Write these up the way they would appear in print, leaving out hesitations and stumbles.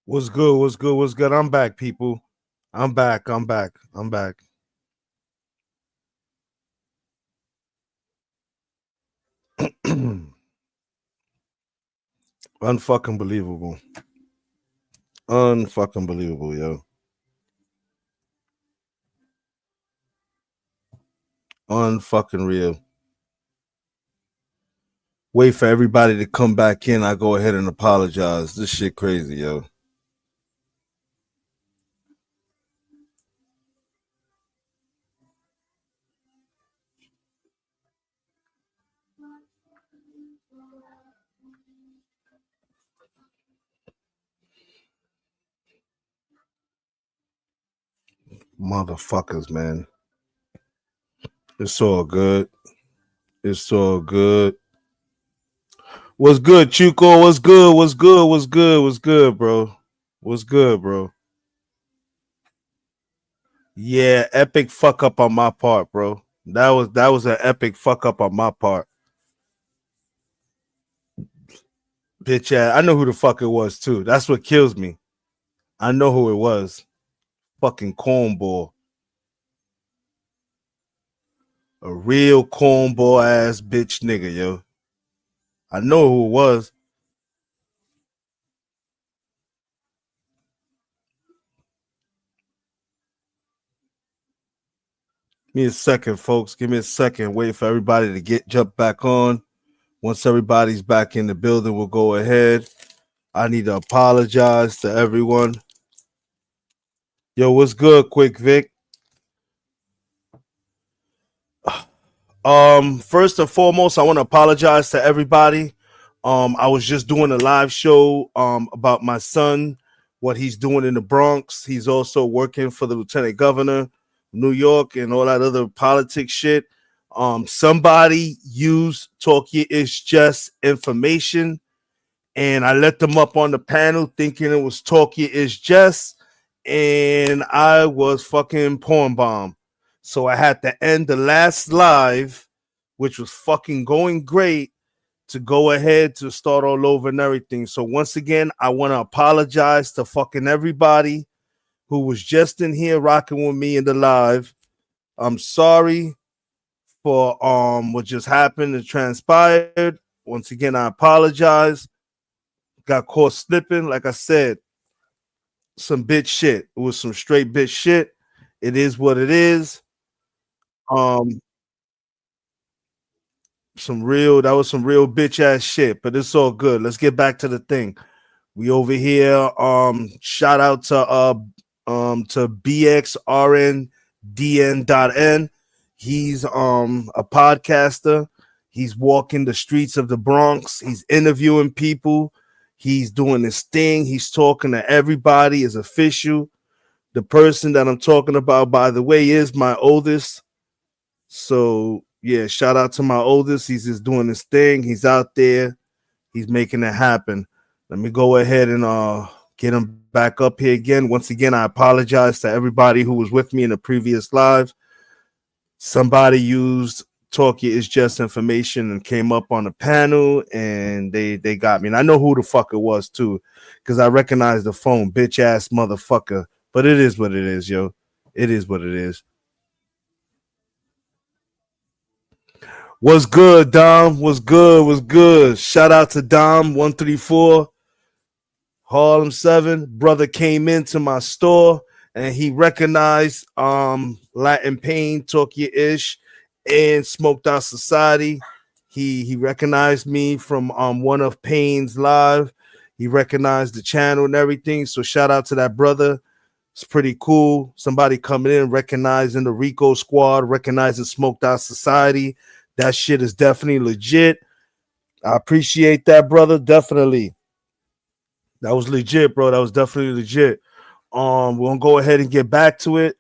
What's good? What's good? What's good? I'm back, people. I'm back. I'm back. I'm back. Unfucking believable. Unfucking believable, yo. Unfucking real. Wait for everybody to come back in. I go ahead and apologize. This shit crazy, yo. Motherfuckers, man. It's all good. It's all good. What's good, Chuko? What's good? What's good? What's good? What's good, bro? What's good, bro? Yeah, epic fuck up on my part, bro. That was an epic fuck up on my part. Bitch ass. I know who the fuck it was too. That's what kills me. I know who it was. Fucking cornball. A real cornball ass bitch nigga, yo. I know who it was. Give me a second, folks. Give me a second. Wait for everybody to get jump back on. Once everybody's back in the building, we'll go ahead. I need to apologize to everyone. Yo, what's good, Quick Vic? First and foremost, I want to apologize to everybody. I was just doing a live show about my son, what he's doing in the Bronx. He's also working for the lieutenant governor of New York and all that other politics shit. Somebody used Talkie is just information, and I let them up on the panel thinking it was Talkie is just, and I was fucking porn bomb. So I had to end the last live, which was fucking going great, to go ahead to start all over and everything. So once again, I want to apologize to fucking everybody who was just in here rocking with me in the live. I'm sorry for what just happened and transpired. Once again, I apologize. Got caught slipping. Like I said, some bitch shit. It was some straight bitch shit. It is what it is. Um, that was some real bitch ass shit, but it's all good. Let's get back to the thing. We over here. Shout out to Bxrndn.N. He's a podcaster. He's walking the streets of the Bronx. He's interviewing people. He's doing his thing. He's talking to everybody. Is official. The person that I'm talking about, by the way, is my oldest. So yeah, shout out to my oldest. He's just doing his thing. He's out there. He's making it happen. Let me go ahead and get him back up here again. Once again, I apologize to everybody who was with me in the previous live. Somebody used Talkie is just information and came up on the panel, and they got me. And I know who the fuck it was too, because I recognize the phone, bitch ass motherfucker. But it is what it is, yo. It is what it is. What's good, Dom? What's good? What's good? Shout out to Dom 134 Harlem 7. Brother came into my store and he recognized Latin Pain, Tokyo Ish, and Smoked Out Society. He recognized me from one of Pain's live. He recognized the channel and everything. So shout out to that brother. It's pretty cool. Somebody coming in, recognizing the Rico squad, recognizing Smoked Out Society. That shit is definitely legit. I appreciate that, brother. Definitely. That was legit, bro. That was definitely legit. We're gonna go ahead and get back to it.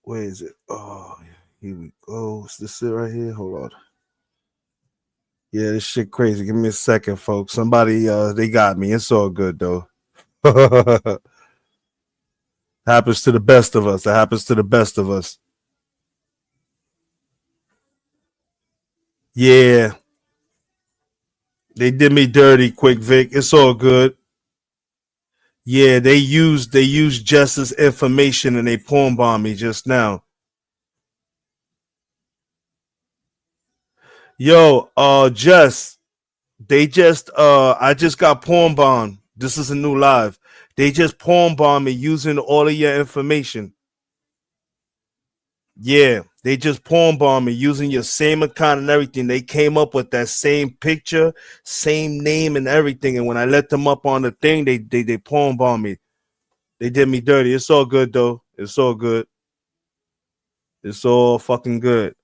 Where is it? Oh, here we go. Is this it right here? Hold on. Yeah, this shit crazy. Give me a second, folks. Somebody they got me. It's all good though. Happens to the best of us. It happens to the best of us. Yeah, they did me dirty, quick Vic. It's all good. Yeah, they used Jess's information and they porn bombed me just now. Yo, Jess, they just I just got porn bombed. This is a new live. They just porn bombed me using all of your information. Yeah, they just porn bombed me using your same account and everything. They came up with that same picture, same name and everything. And when I let them up on the thing, they porn bombed me. They did me dirty. It's all good though. It's all good. It's all fucking good.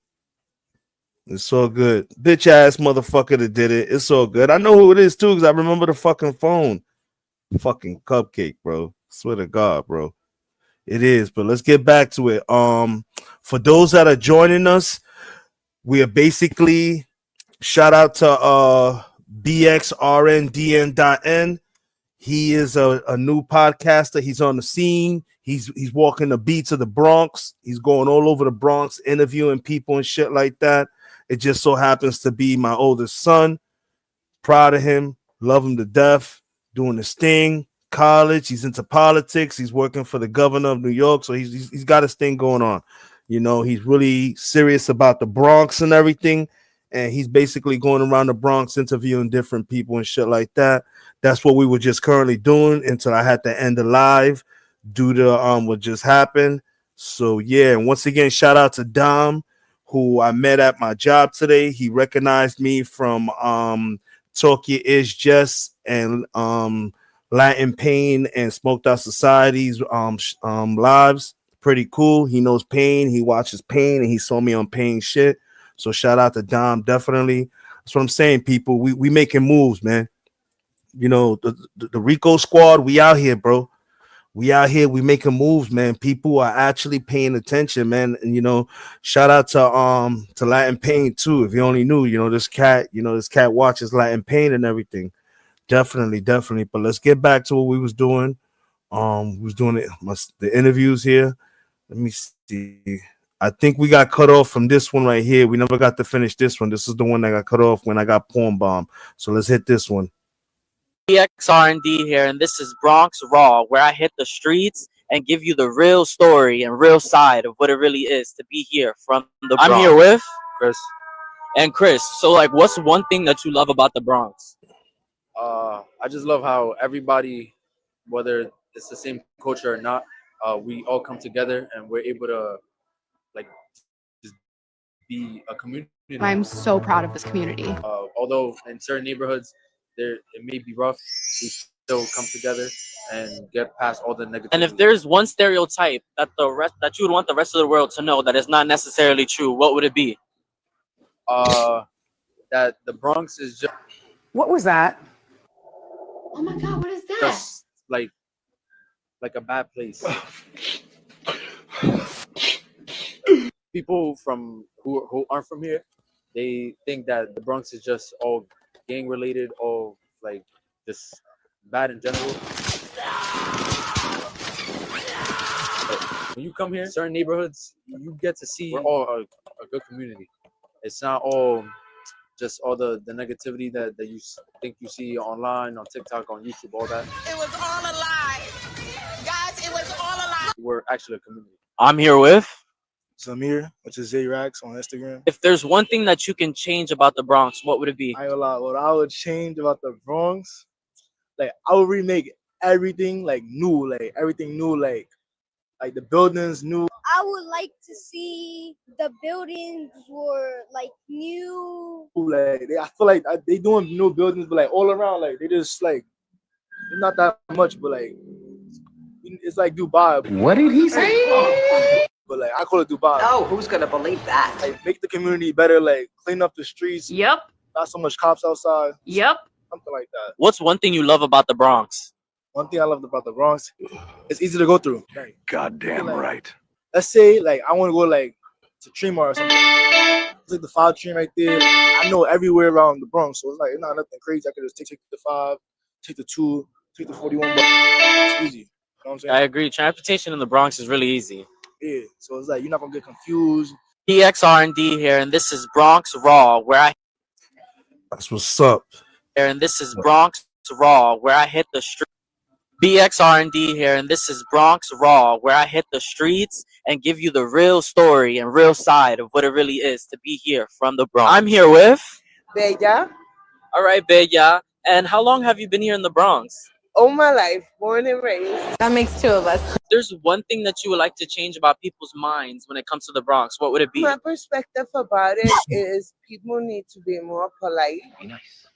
It's all good. Bitch ass motherfucker that did it. It's all good. I know who it is too because I remember the fucking phone. Fucking cupcake, bro. Swear to God, bro. It is. But let's get back to it. For those that are joining us, we are basically shout out to Bxrndn.N. He is a new podcaster. He's on the scene. He's walking the beats of the Bronx. He's going all over the Bronx, interviewing people and shit like that. It just so happens to be my oldest son. Proud of him. Love him to death. Doing his thing. College. He's into politics. He's working for the governor of New York. So he's got his thing going on. You know, he's really serious about the Bronx and everything. And he's basically going around the Bronx interviewing different people and shit like that. That's what we were just currently doing until I had to end the live due to what just happened. So yeah, and once again, shout out to Dom, who I met at my job today. He recognized me from Talk Your Ish Jess and Latin Pain and Smoked Out Society's lives. Pretty cool. He knows Pain. He watches Pain, and he saw me on Pain shit. So shout out to Dom, definitely. That's what I'm saying, people. We making moves, man. You know, the Rico squad, we out here, bro. We out here, we making moves, man. People are actually paying attention, man. And you know, shout out to Latin Pain too. If you only knew, this cat watches Latin Pain and everything. Definitely, definitely. But let's get back to what we was doing. We was doing the interviews here. Let me see. I think we got cut off from this one right here. We never got to finish this one. This is the one that got cut off when I got porn bomb. So let's hit this one. Bxrnd here, and this is Bronx Raw, where I hit the streets and give you the real story and real side of what it really is to be here from the Bronx. I'm here with Chris. and Chris. So, like, what's one thing that you love about the Bronx? I just love how everybody, whether it's the same culture or not, we all come together and we're able to like just be a community. I'm so proud of this community. Although in certain neighborhoods there it may be rough, we still come together and get past all the negativity. And if there's one stereotype that that you would want the rest of the world to know that is not necessarily true, what would it be? That the Bronx is just What was that? Oh my God, what is that? just like a bad place. People from who aren't from here, they think that the Bronx is just all gang related, all like just bad in general. But when you come here, certain neighborhoods, you get to see we're all a good community. It's not all just all the negativity that you think you see online, on TikTok, on YouTube, all that. It was all a lie. Guys, it was all a lie. We're actually a community. I'm here with. Zamir, which is Zrax on Instagram. If there's one thing that you can change about the Bronx, what would it be? I ain't gonna lie, what I would change about the Bronx, like I would remake everything like new, like the buildings new. I would like to see the buildings were like new. Like I feel like they doing new buildings, but like all around, like they just like it's not that much, but like it's like Dubai. What did he say? But like I call it Dubai. Oh, who's gonna believe that? Like make the community better, like clean up the streets. Yep. Not so much cops outside. Yep. Something like that. What's one thing you love about the Bronx? One thing I loved about the Bronx, it's easy to go through. Like, Goddamn like, right. Let's say like I want to go like to Tremont or something. It's like the 5 train right there. I know everywhere around the Bronx, so it's like it's not nothing crazy. I could just take the 5, take the 2, take the 41. But it's easy. You know what I'm saying? I agree. Transportation in the Bronx is really easy. Yeah. So it's like you're not gonna get confused. Bxrnd here, and this is Bronx Raw, where I. That's what's up. And this is Bronx Raw, where I hit the street. Bxrndn here, and this is Bronx Raw, where I hit the streets and give you the real story and real side of what it really is to be here from the Bronx. I'm here with Bella, all right, Bella. And how long have you been here in the Bronx? all my life, born and raised. That makes two of us. If there's one thing that you would like to change about people's minds when it comes to the Bronx, what would it be? My perspective about it is people need to be more polite. Be nice.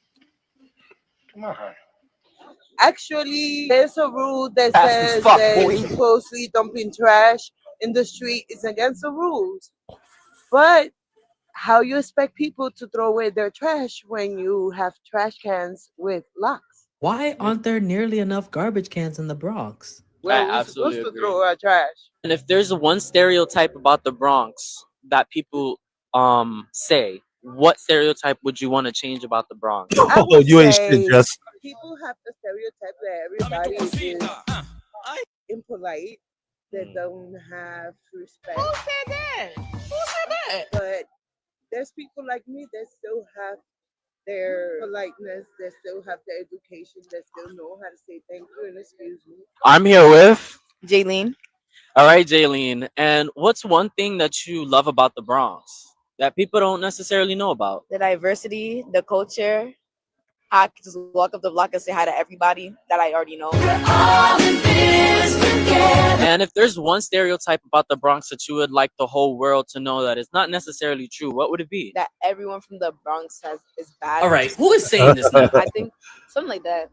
Come on. Actually, there's a rule that Fast says as fuck, that boy. supposedly dumping trash in the street is against the rules. But how you expect people to throw away their trash when you have trash cans with locks? Why aren't there nearly enough garbage cans in the Bronx? Well, I we're absolutely supposed to agree. throw our trash. And if there's one stereotype about the Bronx that people say, what stereotype would you want to change about the Bronx? I Oh, would you ain't say shit, Jess. people have the stereotype that everybody is impolite, that don't have respect. Who said that? Who said that? But there's people like me that still have their politeness, that still have their education, that still know how to say thank you and excuse me. I'm here with Jaylene. all right, Jaylene. And what's one thing that you love about the Bronx that people don't necessarily know about? The diversity, the culture. I can just walk up the block and say hi to everybody that I already know. And if there's one stereotype about the Bronx that you would like the whole world to know that is not necessarily true, what would it be? That everyone from the Bronx is bad. All right, who is saying this now? I think something like that.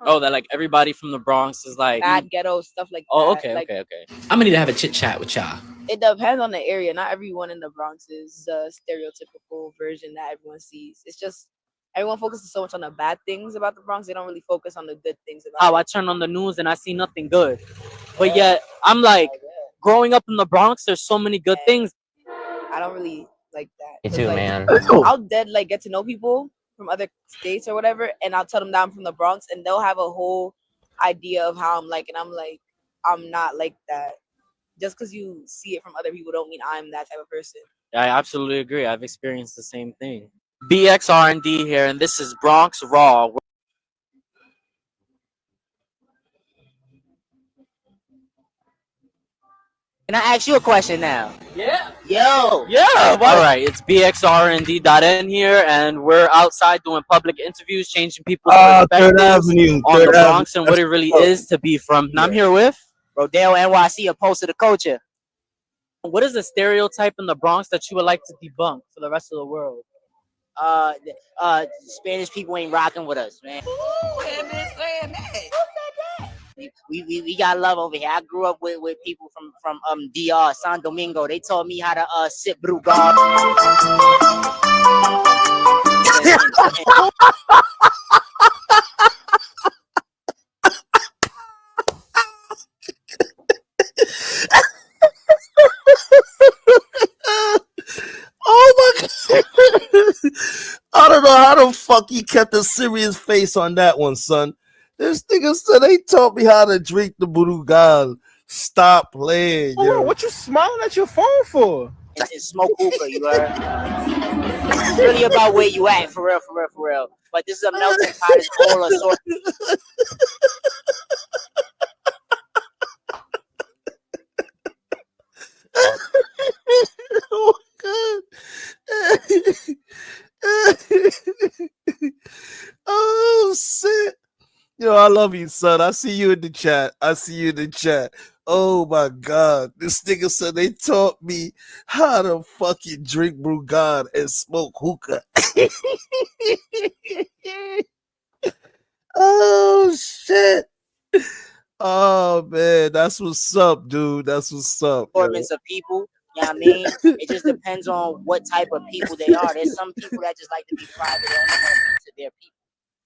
Oh, that like everybody from the Bronx is like Bad ghetto stuff like Oh, that. okay, Like, okay. I'm gonna need to have a chit chat with y'all. it depends on the area. Not everyone in the Bronx is the stereotypical version that everyone sees. It's just everyone focuses so much on the bad things about the Bronx. They don't really focus on the good things about How it. I turn on the news and I see nothing good. But yet I'm like, growing up in the Bronx, there's so many good things. I don't really like that. You 'Cause, too, like, man. I'll get to know people from other states or whatever, and I'll tell them that I'm from the Bronx, and they'll have a whole idea of how I'm like, and I'm like, I'm not like that. Just because you see it from other people don't mean I'm that type of person. I absolutely agree. I've experienced the same thing. Bxrndn here, and this is Bronx Raw. Can I ask you a question now? Yeah. Yo. Yeah. All right. It's Bxrndn.N here, and we're outside doing public interviews, changing people's Third perspectives Avenue. on the Third Bronx Avenue. and what it really is to be from. And I'm here with. Rodale NYC opposed to the culture. What is the stereotype in the Bronx that you would like to debunk for the rest of the world? Spanish people ain't rocking with us, man. Who had been saying that? We got love over here. I grew up with people from DR, San Domingo. They taught me how to sip Brugal. Oh my god! I don't know how the fuck he kept a serious face on that one, son. This nigga said they taught me how to drink the Brugal. Stop playing, yo. What you smiling at your phone for? and smoke hookah, you heard? It's really about where you at, for real. But this is a melting pot. It's all a sort. Oh my god. Oh shit. Yo, I love you, son. I see you in the chat. Oh my god. This nigga said they taught me how to fucking drink Brugal and smoke hookah. Oh shit. Oh man, that's what's up, dude. That's what's up. Yo. Assortments of people. You know what I mean? It just depends on what type of people they are. There's some people that just like to be private to their people.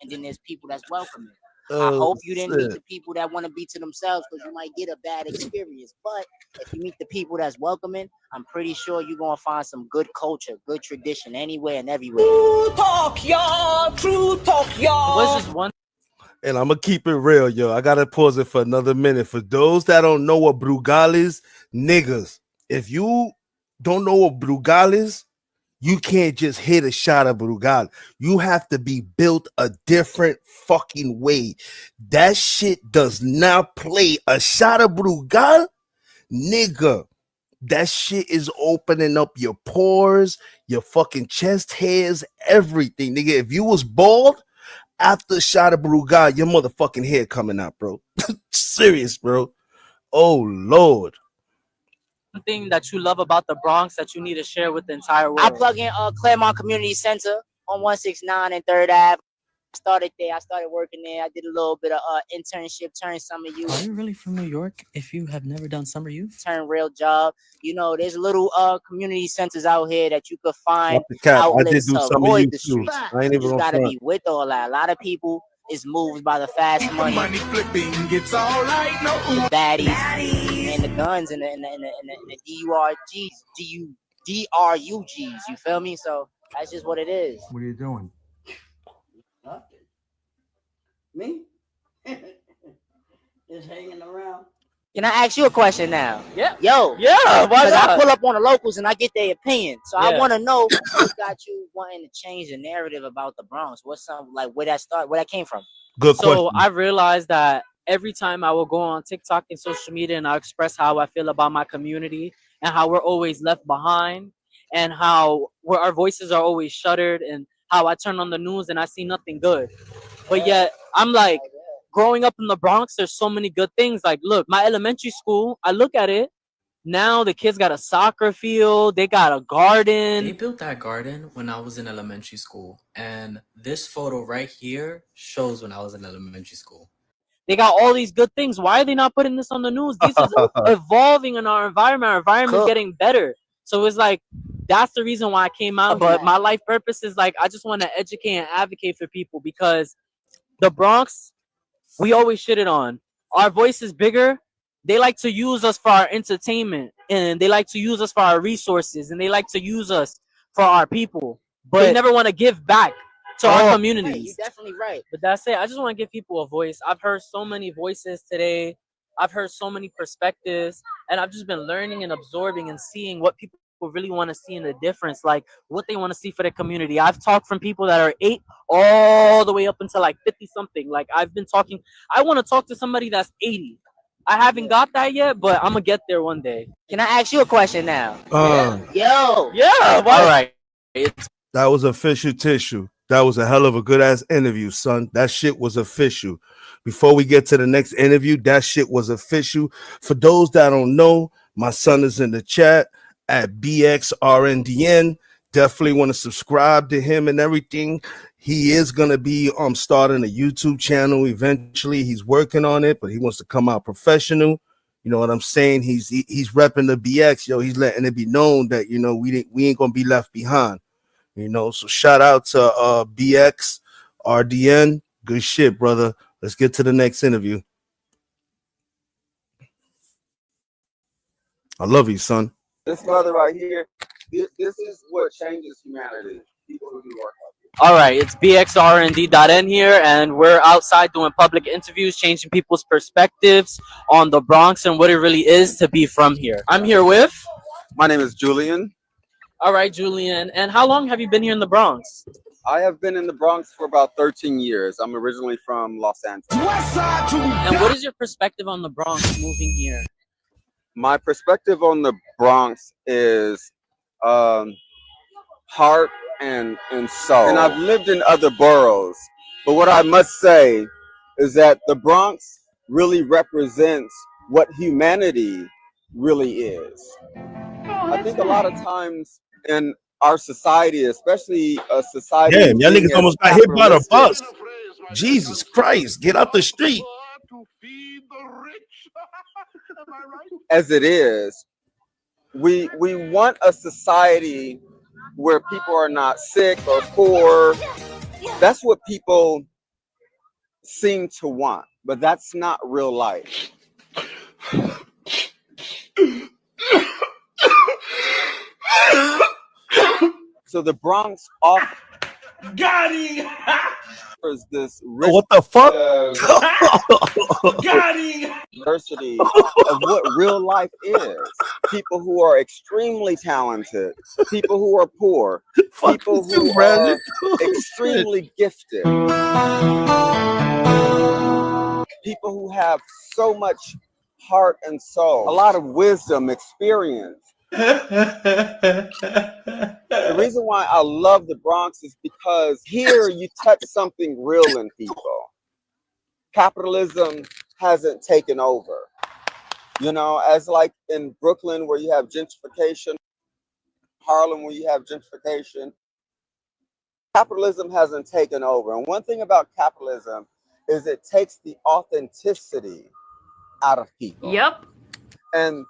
And then there's people that's welcoming. I hope you didn't meet the people that want to be to themselves, because you might get a bad experience. But if you meet the people that's welcoming, I'm pretty sure you're going to find some good culture, good tradition anywhere and everywhere. True talk, y'all. What's this one? And I'm gonna keep it real, yo. I gotta pause it for another minute. For those that don't know what Brugal is, niggas, if you don't know what Brugal is, You can't just hit a shot of Brugal. You have to be built a different fucking way. That shit does not play. A shot of Brugal, nigga. That shit is opening up your pores, your fucking chest hairs, everything, nigga. If you was bald after a shot of Brugal, your motherfucking hair coming out, bro. Serious, bro. Oh Lord. Thing that you love about the Bronx that you need to share with the entire world. I plug in Claremont Community Center on 169 and 3rd Ave. Started there. I started working there. I did a little bit of internship, turned summer youth. Are you really from New York if you have never done summer youth? Turn real job. You know, there's little community centers out here that you could find I outlets did do to some of avoid you the too. streets. I ain't You even just gonna gotta front. be with all that. A lot of people is moved by the fast money, the baddies, and the guns and the DRUGs. You feel me? So that's just what it is. What are you doing? Nothing. Me? Just hanging around. Can I ask you a question now? Yeah. Yo. Yeah, why Because I not? pull up on the locals and I get their opinion. So I Yeah. want to know what got you wanting to change the narrative about the Bronx. What's some like where that came from? Good So question. I realized that every time I will go on TikTok and social media and I express how I feel about my community and how we're always left behind and how our voices are always shuttered and how I turn on the news and I see nothing good. But yet I'm like, growing up in the Bronx, there's so many good things. Like, look, my elementary school, I look at it, now the kids got a soccer field, they got a garden. They built that garden when I was in elementary school, and this photo right here shows when I was in elementary school. They got all these good things. Why are they not putting this on the news? This is evolving in our environment. Our environment is getting better. So it's like, that's the reason why I came out. But my life purpose is like, I just want to educate and advocate for people because the Bronx, we always shit it on. Our voice is bigger. They like to use us for our entertainment and they like to use us for our resources and they like to use us for our people. But they never want to give back to our communities. Right, you're definitely right. But that's it. I just want to give people a voice. I've heard so many voices today. I've heard so many perspectives, and I've just been learning and absorbing and seeing what people really want to see in the difference, like what they want to see for their community. I've talked from people that are 8 all the way up until like 50 something. Like I've been talking. I want to talk to somebody that's 80. I haven't got that yet, but I'm gonna get there one day. Can I ask you a question now? Yeah. Yo. All right. That was official tissue. That was a hell of a good ass interview, son. That shit was official. Before we get to the next interview, that shit was official. For those that don't know, my son is in the chat at Bxrndn. Definitely want to subscribe to him and everything. He is gonna be starting a YouTube channel eventually. He's working on it, but he wants to come out professional. You know what I'm saying? He's repping the BX, yo. He's letting it be known that we ain't gonna be left behind. You know, so shout out to Bxrndn. Good shit, brother. Let's get to the next interview. I love you, son. This brother right here, this is what changes humanity. People who do work. All right, it's Bxrndn.N here, and we're outside doing public interviews, changing people's perspectives on the Bronx and what it really is to be from here. I'm here with... My name is Julian. All right, Julian. And how long have you been here in the Bronx? I have been in the Bronx for about 13 years. I'm originally from Los Angeles. And what is your perspective on the Bronx moving here? My perspective on the Bronx is heart and soul. And I've lived in other boroughs. But what I must say is that the Bronx really represents what humanity really is. I think a lot of times in our society, especially a society... Damn, y'all niggas almost got hit by the bus. Jesus Christ, get out the street. As it is, we want a society where people are not sick or poor. That's what people seem to want, but that's not real life. So the Bronx offers this rich, what the fuck? diversity of what real life is. People who are extremely talented, people who are poor, people who are extremely gifted, people who have so much heart and soul, a lot of wisdom, experience. The reason why I love the Bronx is because here you touch something real in people. Capitalism hasn't taken over. You know, as like in Brooklyn where you have gentrification, Harlem where you have gentrification, capitalism hasn't taken over. And one thing about capitalism is it takes the authenticity out of people. Yep. And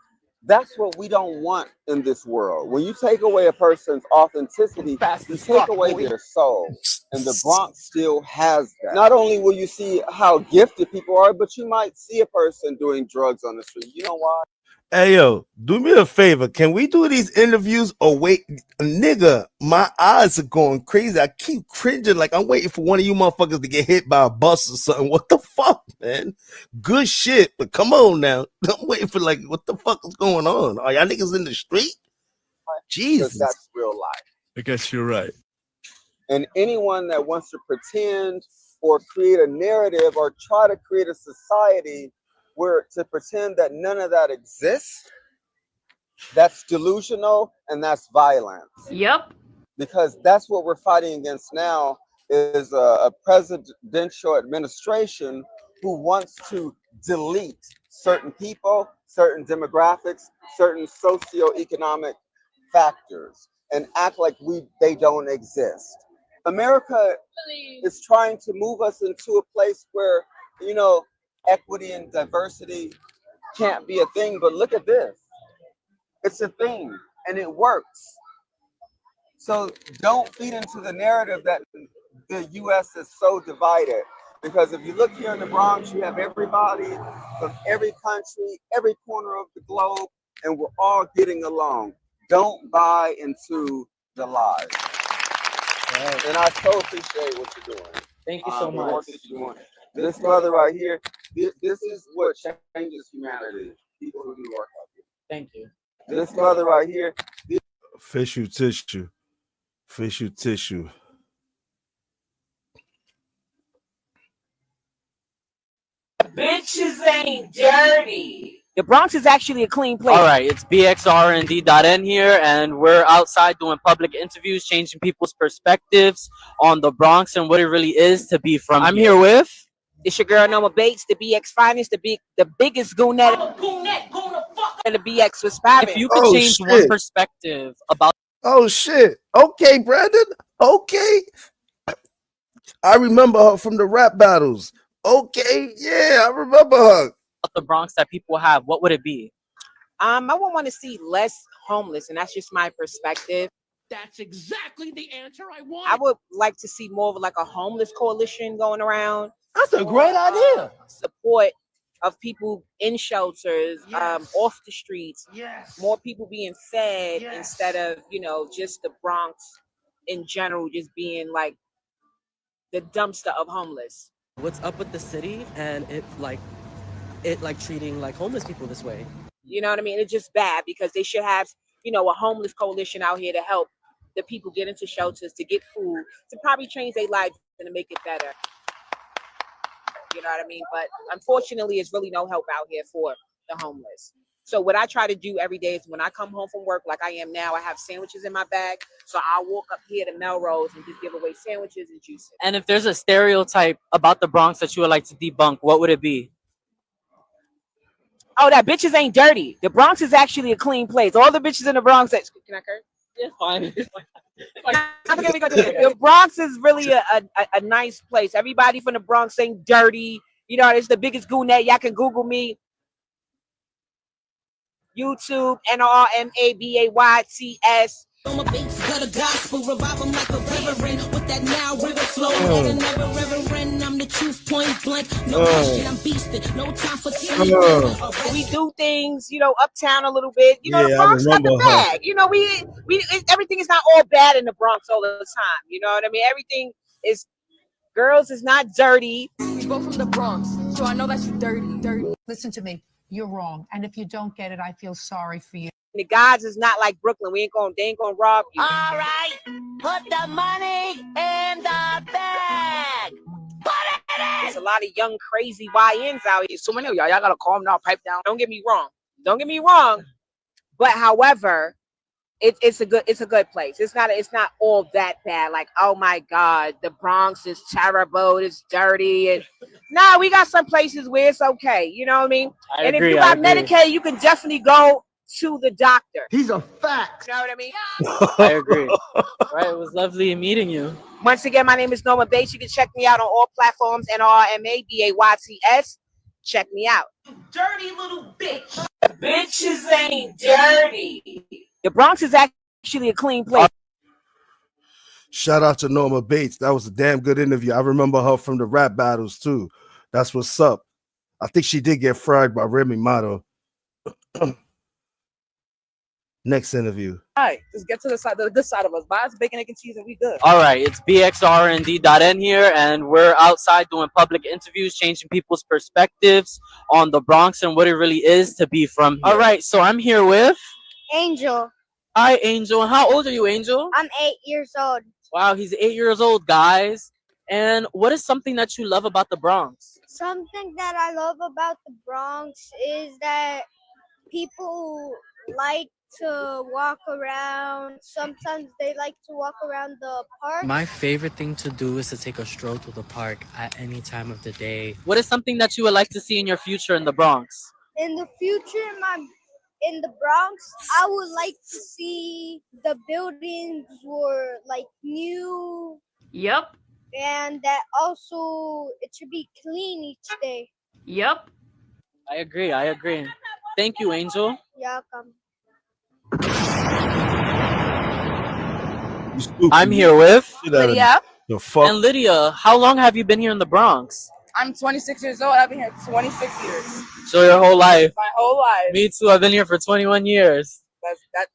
that's what we don't want in this world. When you take away a person's authenticity, you take away their soul. And the Bronx still has that. Not only will you see how gifted people are, but you might see a person doing drugs on the street. You know why? Hey, yo, do me a favor. Can we do these interviews or wait? Nigga, my eyes are going crazy. I keep cringing like I'm waiting for one of you motherfuckers to get hit by a bus or something. What the fuck, man? Good shit, but come on now. I'm waiting for like, what the fuck is going on? Are y'all niggas in the street? Jesus. Because that's real life. I guess you're right. And anyone that wants to pretend or create a narrative or try to create a society where to pretend that none of that exists, that's delusional and that's violence. Yep. Because that's what we're fighting against now is a presidential administration who wants to delete certain people, certain demographics, certain socioeconomic factors and act like they don't exist. America is trying to move us into a place where, you know, equity and diversity can't be a thing, but look at this. It's a thing and it works. So don't feed into the narrative that the US is so divided. Because if you look here in the Bronx, you have everybody from every country, every corner of the globe, and we're all getting along. Don't buy into the lies. Right. And I so appreciate what you're doing. Thank you so much. This brother right here, this is what changes humanity. People who do work like you. Thank you. This brother right here. Facial tissue. Facial tissue. Bitches ain't dirty. The Bronx is actually a clean place. All right, it's Bxrndn.N here, and we're outside doing public interviews, changing people's perspectives on the Bronx and what it really is to be from. I'm here with. It's your girl Noma Bates, the BX finest, the biggest goonette. And the BX was popping. If you could change one perspective about. Oh shit. Okay, Brandon. Okay. I remember her from the rap battles. Okay, yeah, I remember her. The Bronx that people have, what would it be? I would want to see less homeless, and that's just my perspective. That's exactly the answer I want. I would like to see more of like a homeless coalition going around. That's a great idea. Support of people in shelters, off the streets. Yes. More people being fed instead of, you know, just the Bronx in general just being like the dumpster of homeless. What's up with the city and it treating like homeless people this way? You know what I mean? It's just bad because they should have, you know, a homeless coalition out here to help the people get into shelters, to get food, to probably change their lives and to make it better. You know what I mean? But unfortunately, it's really no help out here for the homeless. So what I try to do every day is when I come home from work, like I am now, I have sandwiches in my bag. So I'll walk up here to Melrose and just give away sandwiches and juices. And if there's a stereotype about the Bronx that you would like to debunk, what would it be? Oh, that bitches ain't dirty. The Bronx is actually a clean place. All the bitches in the Bronx. Can I curse? It's fine. The Bronx is really a nice place. Everybody from the Bronx ain't dirty. You know, it's the biggest goonette. Y'all can Google me. YouTube, NRMABAYTS. On my beats, got a gospel, revive them like a reverend. With that now river flow, that another reverend. I'm the truth, point blank. No question, I'm beasting. No time for sleeping. We do things, you know, uptown a little bit. You know, Yeah, the Bronx I got the remember her. bag. You know, everything is not all bad in the Bronx all the time. You know what I mean? Everything is Girls is not dirty. We both from the Bronx, so I know that you're dirty. Listen to me. You're wrong. And if you don't get it, I feel sorry for you. The guys is not like Brooklyn. They ain't gonna rob you. All right, put the money in the bag. Put it in. There's a lot of young, crazy YNs out here. So many of y'all gotta calm down, pipe down. Don't get me wrong. But however, it's a good place. It's not all that bad. Like, oh my God, the Bronx is terrible. It's dirty. And nah, we got some places where it's okay. You know what I mean? I and agree, if you I got agree. Medicaid, you can definitely go to the doctor. He's a fact. You know what I mean? I agree. Right, it was lovely meeting you. Once again, my name is Norma Bates. You can check me out on all platforms, NRMABAYTS. Check me out. Dirty little bitch. Bitches ain't dirty. The Bronx is actually a clean place. Shout out to Norma Bates. That was a damn good interview. I remember her from the rap battles too. That's what's up. I think she did get fried by Remy Mato. Next interview. All right, just get to the good side of us. Buy us bacon, egg, and cheese, and we good. All right, it's Bxrndn.N here, and we're outside doing public interviews, changing people's perspectives on the Bronx and what it really is to be from here. All right, so I'm here with Angel. Hi, Angel. How old are you, Angel? I'm 8 years old. Wow, he's 8 years old, guys. And what is something that you love about the Bronx? Something that I love about the Bronx is that people like to walk around. Sometimes they like to walk around the park. My favorite thing to do is to take a stroll through the park at any time of the day. What is something that you would like to see in your future in the Bronx? In the future, in the Bronx, I would like to see the buildings were like new. Yep. And that also it should be clean each day. Yep. I agree. Thank you, Angel. You're welcome. I'm here with Lydia. The fuck? And Lydia, how long have you been here in the Bronx? I'm 26 years old. I've been here 26 years. So your whole life? My whole life. Me too. I've been here for 21 years.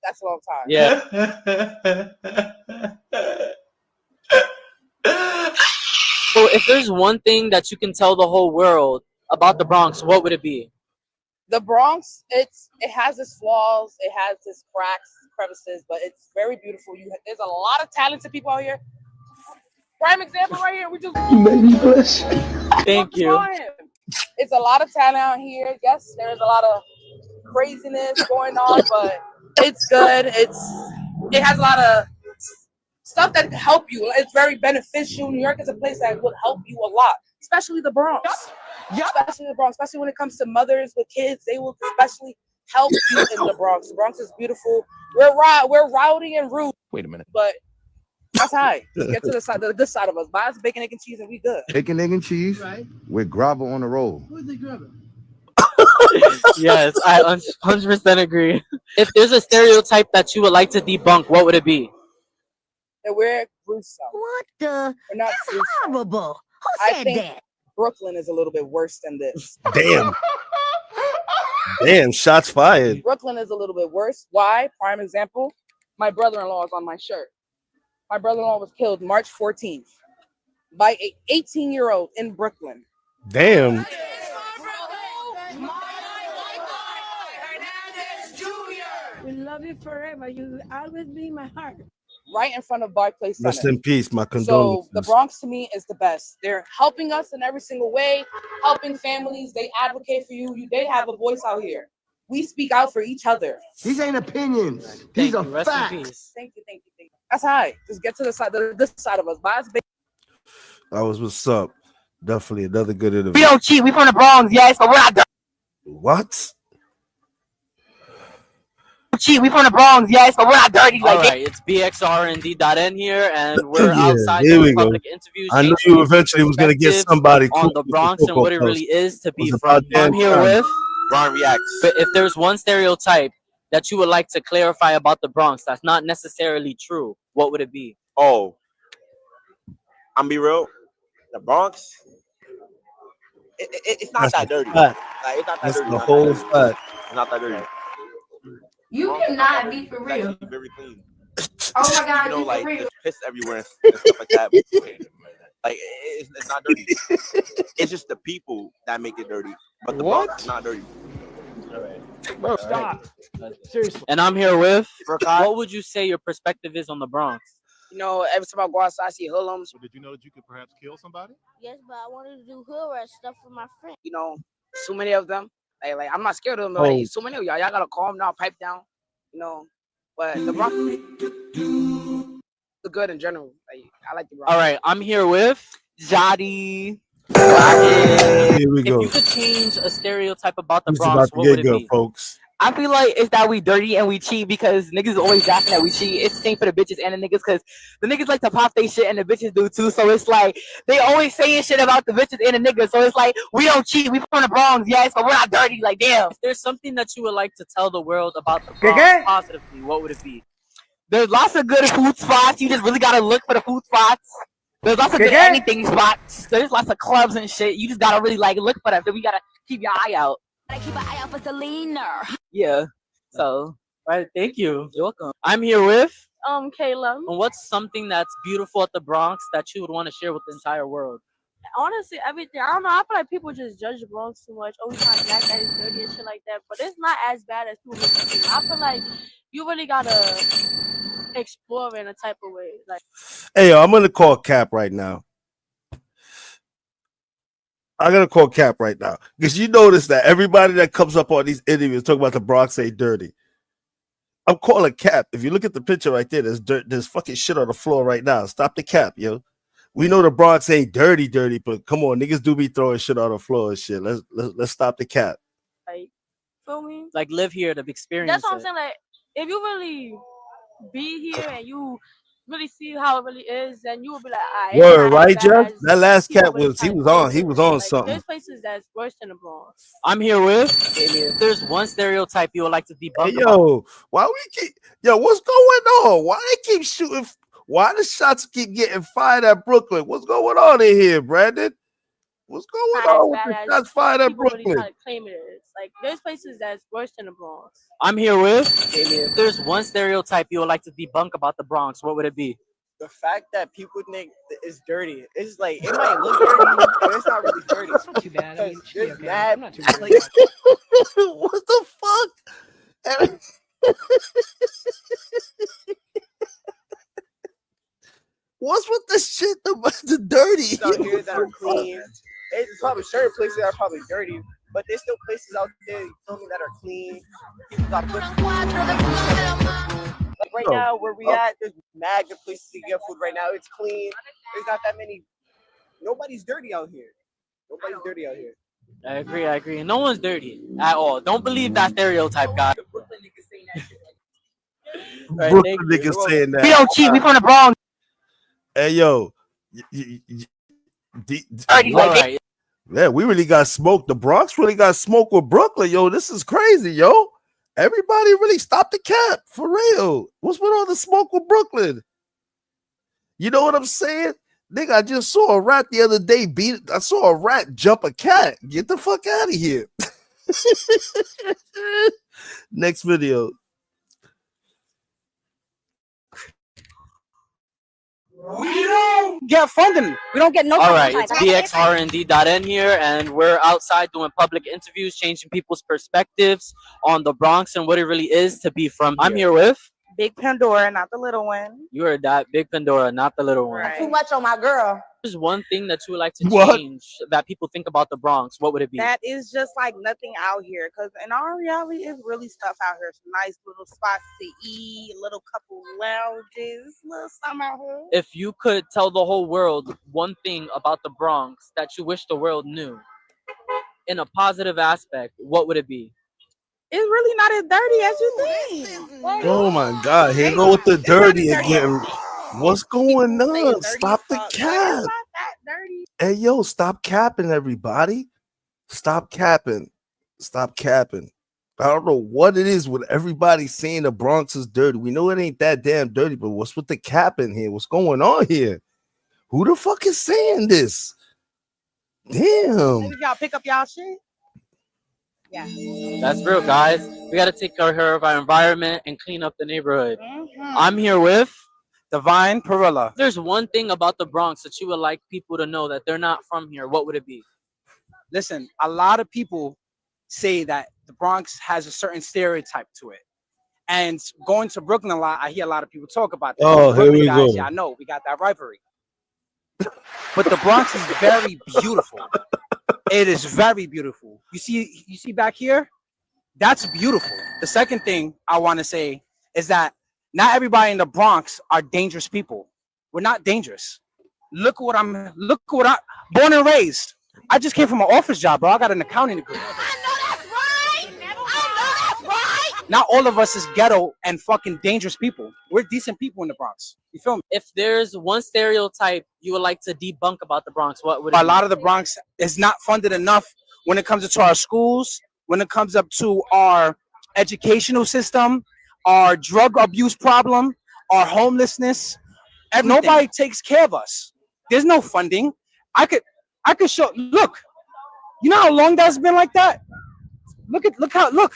That's a long time. Yeah. So if there's one thing that you can tell the whole world about the Bronx, what would it be? The Bronx, it has its flaws, it has its cracks, crevices, but it's very beautiful. There's a lot of talented people out here. Prime example right here. We just Thank you. It's a lot of talent out here. Yes, there's a lot of craziness going on, but it's good. It has a lot of stuff that can help you. It's very beneficial. New York is a place that would help you a lot, especially the Bronx. Yeah, especially the Bronx. Especially when it comes to mothers with kids, they will especially help you in the Bronx. The Bronx is beautiful. We're rowdy and rude. Wait a minute. But that's high. Just get to the good side of us. Buy us bacon, egg, and cheese, and we good. Bacon, egg, and cheese with grabber on the roll. Who's the grabber? Yes, I 100% agree. If there's a stereotype that you would like to debunk, what would it be? That we're gruesome. What the? We're not That's gruesome. horrible. Who I said think that? Brooklyn is a little bit worse than this. Damn. Damn, shots fired. Brooklyn is a little bit worse. Why? Prime example. My brother-in-law is on my shirt. My brother-in-law was killed March 14th by an 18-year-old in Brooklyn. Damn. We love you forever. You will always be in my heart. Right in front of Barclays Center. Rest in peace. My So condolences. the Bronx to me is the best. They're helping us in every single way, helping families. They advocate for you. They have a voice out here. We speak out for each other. These ain't opinions. Thank These you. are Rest in facts. peace. Thank you. That's high. Just get to the good side of us. Buy us bacon. That was what's up. Definitely another good interview. We don't cheat. We from the Bronx, yes, but we're not dirty. What? Cheat. We from the Bronx, yes, but we're not dirty. All Like right, it's Bxrndn.N here, and we're Yeah, outside here we doing go. public interviews. I knew changing you eventually was gonna get perspectives somebody on cool the with the Bronx and Cocoa what it Puffs. really is to be was from. about I'm damn here time. with Ron reacts. But if there's one stereotype that you would like to clarify about the Bronx that's not necessarily true, what would it be? Oh, I'm be real. The Bronx, it's not That's that a dirty. fact. Like, it's not that That's dirty. the Not whole that dirty. fact. It's not that dirty. You cannot be for It's real. actually very clean. Oh my God, You know, you like for real. there's piss everywhere and stuff like that. Like it's not dirty. It's just the people that make it dirty. But the Bronx is not dirty. All right. Bro, stop. Seriously. And I'm here with. What would you say your perspective is on the Bronx? You know, every time I go outside, I see hoodlums. So did you know that you could perhaps kill somebody? Yes, but I wanted to do hood rat stuff with my friend. You know, so many of them. Like I'm not scared of them. But like, so many of y'all gotta calm down, pipe down. You know, but the Bronx, the good in general. Like I like the Bronx. All right, I'm here with Jody. Here we go. If you could change a stereotype about the It's Bronx, about to what get would it good, be? folks. I feel like it's that we dirty and we cheat because niggas always laughing that we cheat. It's the same for the bitches and the niggas because the niggas like to pop they shit and the bitches do too. So it's like they always saying shit about the bitches and the niggas. So it's like we don't cheat. We from the Bronx, yes, but we're not dirty. Like damn. If there's something that you would like to tell the world about the Bronx positively, what would it be? There's lots of good food spots. You just really gotta look for the food spots. There's lots of good anything spots. There's lots of clubs and shit. You just gotta really like look for them. So we gotta keep your eye out. Gotta keep an eye out for Selena. Yeah. So, right, thank you. You're welcome. I'm here with. Kayla. And what's something that's beautiful at the Bronx that you would want to share with the entire world? Honestly, everything. I don't know. I feel like people just judge the Bronx too much. Always find black guys dirty and shit like that. But it's not as bad as people make it seem. I feel like you really gotta explore in a type of way. Like, Hey, yo, I'm gonna call Cap right now. I'm gonna call Cap right now because you notice that everybody that comes up on these interviews talking about the Bronx ain't dirty. I'm calling Cap. If you look at the picture right there, there's dirt, there's fucking shit on the floor right now. Stop the cap, yo. We know the Bronx ain't dirty, but come on, niggas do be throwing shit on the floor and shit. Let's stop the cap. like, feel me? Like live here to experience. That's what I'm saying. Like, if you really be here and you really see how it really is, then you will be like, ah, it's Word, not right, as bad Jeff? as That last people cap really was try he to was make on it. he was on Like, something. there's places that's worse than the Bronx. I'm here with. If there's one stereotype you would like to debunk. Hey, yo, why we keep what's going on? Why they keep shooting? Why the shots keep getting fired at Brooklyn? What's going on in here, Brandon? What's going Not as on with bad the as shots fired at people really Brooklyn? try to claim it is. Like, there's places that's worse than the Bronx. I'm here with. If there's one stereotype you would like to debunk about the Bronx, what would it be? The fact that people think it's dirty, it's like it might look dirty, but it's not really dirty. It's not too bad. I mean, there's okay. mad, I'm not too like, What the fuck? What's with the shit about the dirty? out here that are clean. It's probably certain places that are probably dirty, but there's still places out there, you feel me, that are clean. People got good food. Like right now, where we at, there's mad good places to get food right now. It's clean. There's not that many. Nobody's dirty out here. Nobody's dirty out here. I agree. No one's dirty at all. Don't believe that stereotype, guy. Right, Brooklyn thank you. niggas saying that. we don't cheat. We from the Bronx. Hey, yo. Dirty like Alright. Yeah, we really got smoked. The Bronx really got smoked with Brooklyn. Yo, this is crazy, yo. Everybody really stopped the cap. For real. What's with all the smoke with Brooklyn? You know what I'm saying? Nigga, I just saw a rat the other day I saw a rat jump a cat. Get the fuck out of here. Next video. We don't get funding. We don't get no. All right, it's Bxrndn.N here, and we're outside doing public interviews, changing people's perspectives on the Bronx and what it really is to be from here. I'm here with Big Pandora, not the little one. you are that Big Pandora, not the little one. Too much on my girl. There's one thing that you would like to What? change that people think about the Bronx. What would it be? That is just like nothing out here. Because in our reality, it's really stuff out here. Some nice little spots to eat, little couple lounges, little something out here. If you could tell the whole world one thing about the Bronx that you wish the world knew in a positive aspect, what would it be? It's really not as dirty as you think. Like, Oh my God. Here go with the dirty again. What's going on? Stop the cap. Hey, yo, stop capping, everybody. Stop capping. Stop capping. I don't know what it is with everybody saying the Bronx is dirty. We know it ain't that damn dirty, but what's with the capping here? What's going on here? Who the fuck is saying this? Damn. maybe y'all pick up y'all shit. Yeah. That's real, guys. We got to take care of our environment and clean up the neighborhood. I'm here with Divine Perilla. If there's one thing about the Bronx that you would like people to know that they're not from here, what would it be? Listen, a lot of people say that the Bronx has a certain stereotype to it. And going to Brooklyn a lot, I hear a lot of people talk about that. Oh, here Brooklyn we guys, go. yeah, I know we got that rivalry. But the Bronx is very beautiful. It is very beautiful. You see back here? That's beautiful. The second thing I want to say is that not everybody in the Bronx are dangerous people. We're not dangerous. Look what I born and raised. I just came from an office job, bro. I got an accounting degree. Not all of us is ghetto and fucking dangerous people. We're decent people in the Bronx. You feel me? If there's one stereotype you would like to debunk about the Bronx, what would it A be? lot of the Bronx is not funded enough when it comes to our schools, when it comes up to our educational system, our drug abuse problem, our homelessness. And nobody takes care of us. There's no funding. I could show. Look, you know how long that's been like that. Look.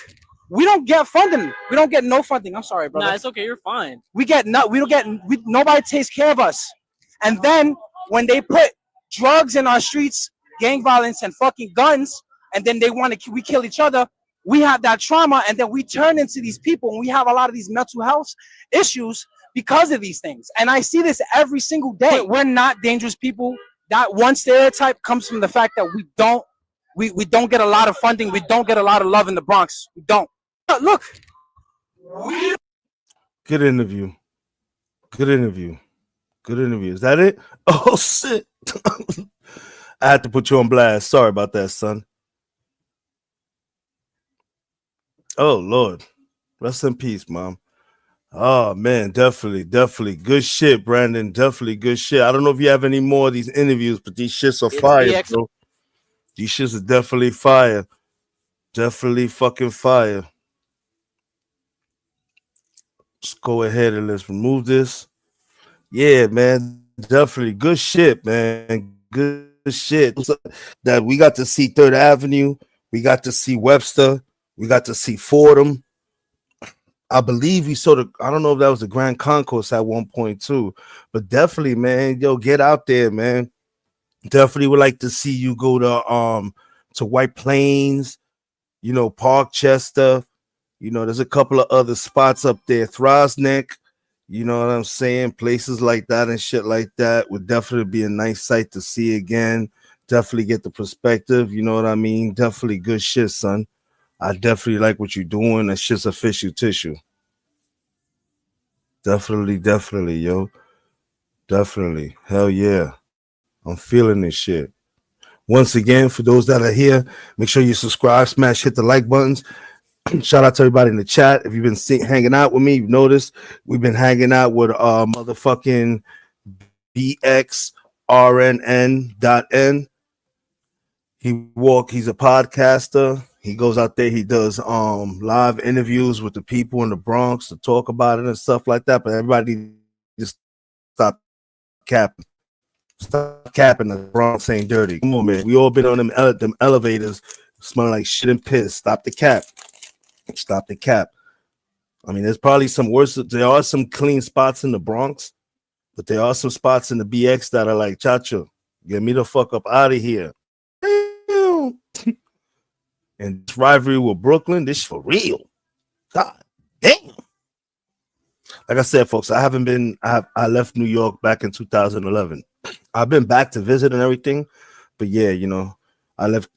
We don't get funding. We don't get no funding. I'm sorry, brother. Nah, it's okay. You're fine. We don't get. Nobody takes care of us. And then when they put drugs in our streets, gang violence and fucking guns, and then we kill each other. We have that trauma, and then we turn into these people, and we have a lot of these mental health issues because of these things. And I see this every single day. We're not dangerous people. That one stereotype comes from the fact that we don't get a lot of funding. We don't get a lot of love in the Bronx. We don't. Look. Good interview. Good interview. Good interview. Is that it? Oh shit. I had to put you on blast. Sorry about that, son. Oh Lord. Rest in peace, Mom. Oh man, definitely. Good shit, Brandon. Definitely good shit. I don't know if you have any more of these interviews, but these shits are fire, bro. These shits are definitely fire. Definitely fucking fire. Let's go ahead and let's remove this. Yeah, man. Definitely good shit, man. Good shit. That we got to see 3rd Avenue. We got to see Webster. We got to see Fordham. I believe we saw I don't know if that was the Grand Concourse at one point too, but definitely, man, yo, get out there, man. Definitely would like to see you go to White Plains, Parkchester. There's a couple of other spots up there, Throsneck, you know what I'm saying? Places like that and shit like that would definitely be a nice sight to see again. Definitely get the perspective, you know what I mean? Definitely good shit, son. I definitely like what you're doing. That shit's official tissue. Definitely, yo. Definitely. Hell yeah. I'm feeling this shit. Once again, for those that are here, make sure you subscribe, hit the like buttons. Shout out to everybody in the chat. If you've been hanging out with me, you've noticed we've been hanging out with motherfucking Bxrndn.N. He's a podcaster. He goes out there, he does live interviews with the people in the Bronx to talk about it and stuff like that. But everybody just stop capping. Stop capping. The Bronx ain't dirty. Come on, man. We all been on them elevators smelling like shit and piss. Stop the cap. Stop the cap. I mean, there's probably some worse. There are some clean spots in the Bronx, but there are some spots in the BX that are like, Chacho, get me the fuck up out of here. And this rivalry with Brooklyn, this is for real. God damn. Like I said, folks, I left New York back in 2011. I've been back to visit and everything, but yeah, I left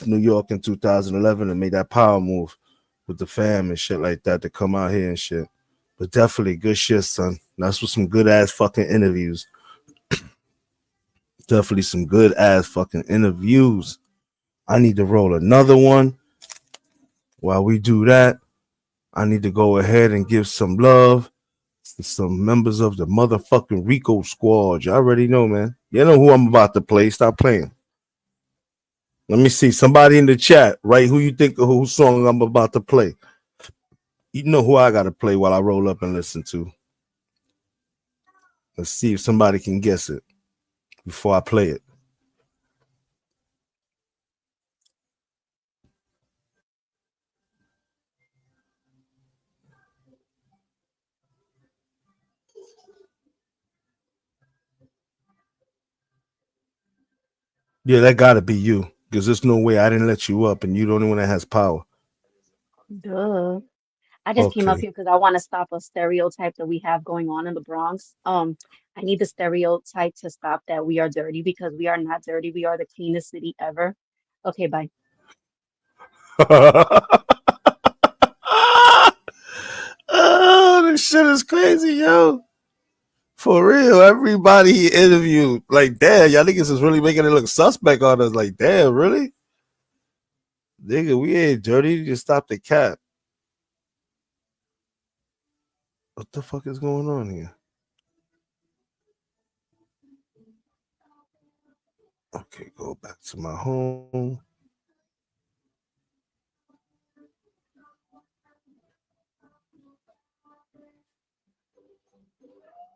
New York in 2011 and made that power move with the fam and shit like that to come out here and shit. But definitely good shit, son. That's with some good ass fucking interviews. Definitely some good ass fucking interviews. I need to roll another one. While we do that, I need to go ahead and give some love to some members of the motherfucking Rico squad. You already know, man. You know who I'm about to play. Stop playing. Let me see. Somebody in the chat, right? Who you think whose song I'm about to play? You know who I gotta play while I roll up and listen to. Let's see if somebody can guess it before I play it. Yeah, that gotta be you. Because there's no way I didn't let you up and you're the only one that has power. Duh. I just came up Okay. here because I want to stop a stereotype that we have going on in the Bronx. I need the stereotype to stop that we are dirty because we are not dirty. We are the cleanest city ever. Okay, bye. Oh, this shit is crazy, yo. For real, everybody he interviewed, like, damn, y'all niggas is really making it look suspect on us. Like, damn, really? Nigga, we ain't dirty. Just stop the cap. What the fuck is going on here? Okay, go back to my home.